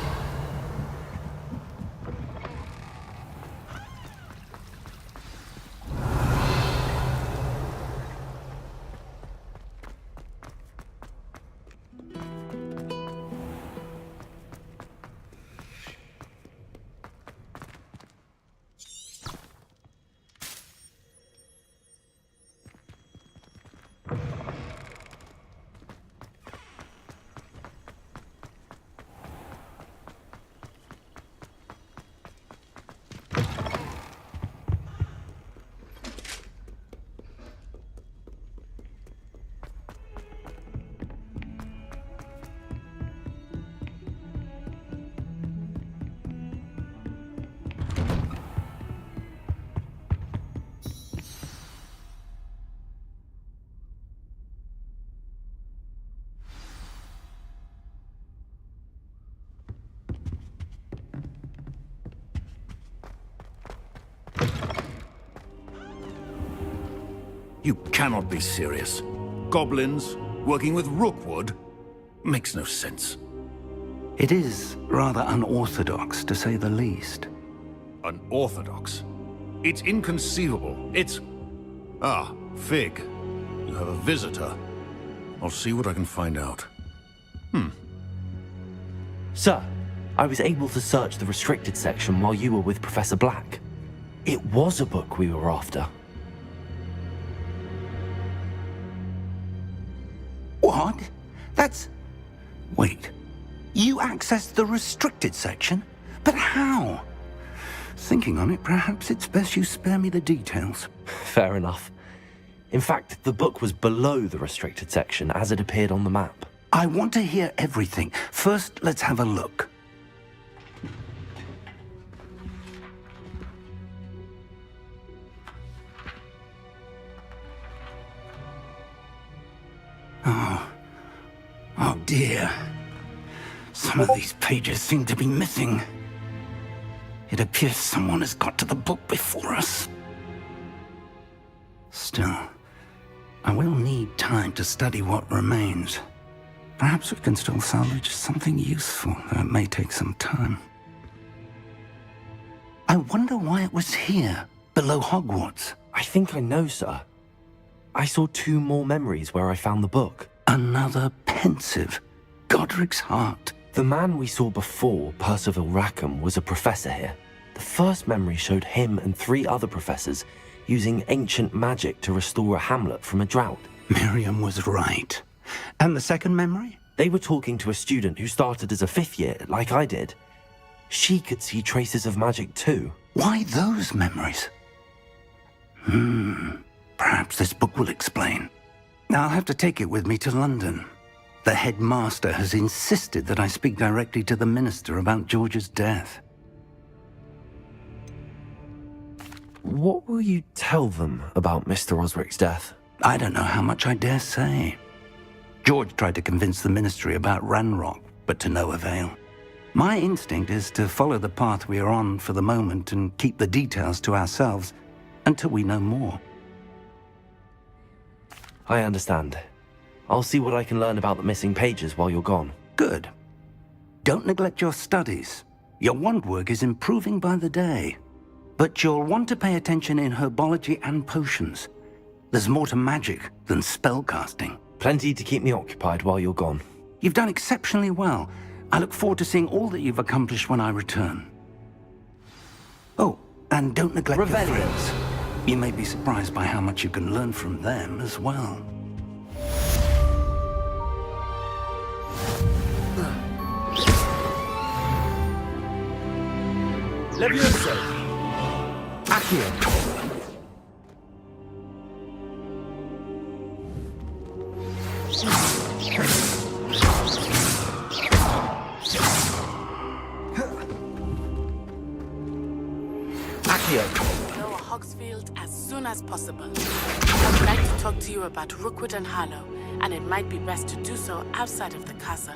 You cannot be serious. Goblins working with Rookwood makes no sense. It is rather unorthodox, to say the least. Unorthodox? It's inconceivable. It's... Ah, Fig. You have a visitor. I'll see what I can find out. Sir, I was able to search the restricted section while you were with Professor Black. It was a book we were after. What? That's... Wait. You accessed the restricted section? But how? Thinking on it, perhaps it's best you spare me the details. Fair enough. In fact, the book was below the restricted section as it appeared on the map. I want to hear everything. First, let's have a look. Oh dear. Some of these pages seem to be missing. It appears someone has got to the book before us. Still, I will need time to study what remains. Perhaps we can still salvage something useful, though it may take some time. I wonder why it was here, below Hogwarts. I think I know, sir. I saw 2 more memories where I found the book. Another pensive. Godric's heart. The man we saw before, Percival Rackham, was a professor here. The first memory showed him and 3 other professors using ancient magic to restore a hamlet from a drought. Miriam was right. And the second memory? They were talking to a student who started as a 5th year, like I did. She could see traces of magic too. Why those memories? Perhaps this book will explain. I'll have to take it with me to London. The headmaster has insisted that I speak directly to the minister about George's death. What will you tell them about Mr. Osric's death? I don't know how much I dare say. George tried to convince the ministry about Ranrock, but to no avail. My instinct is to follow the path we are on for the moment and keep the details to ourselves until we know more. I understand. I'll see what I can learn about the missing pages while you're gone. Good. Don't neglect your studies. Your wand work is improving by the day. But you'll want to pay attention in herbology and potions. There's more to magic than spellcasting. Plenty to keep me occupied while you're gone. You've done exceptionally well. I look forward to seeing all that you've accomplished when I return. Oh, and don't neglect your friends. You may be surprised by how much you can learn from them as well. Levioso! Accio! Lower Hogsfield as soon as possible. I would like to talk to you about Rookwood and Harlow, and it might be best to do so outside of the castle.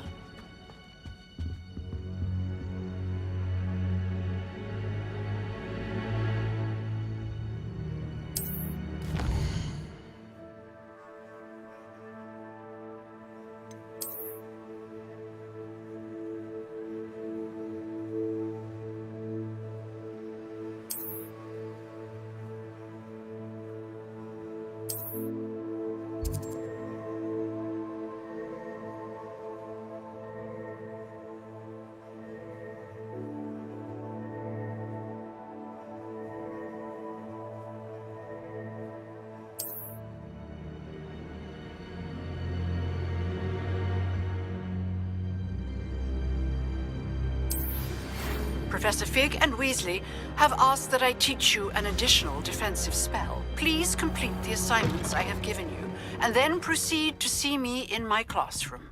Professor Fig and Weasley have asked that I teach you an additional defensive spell. Please complete the assignments I have given you, and then proceed to see me in my classroom.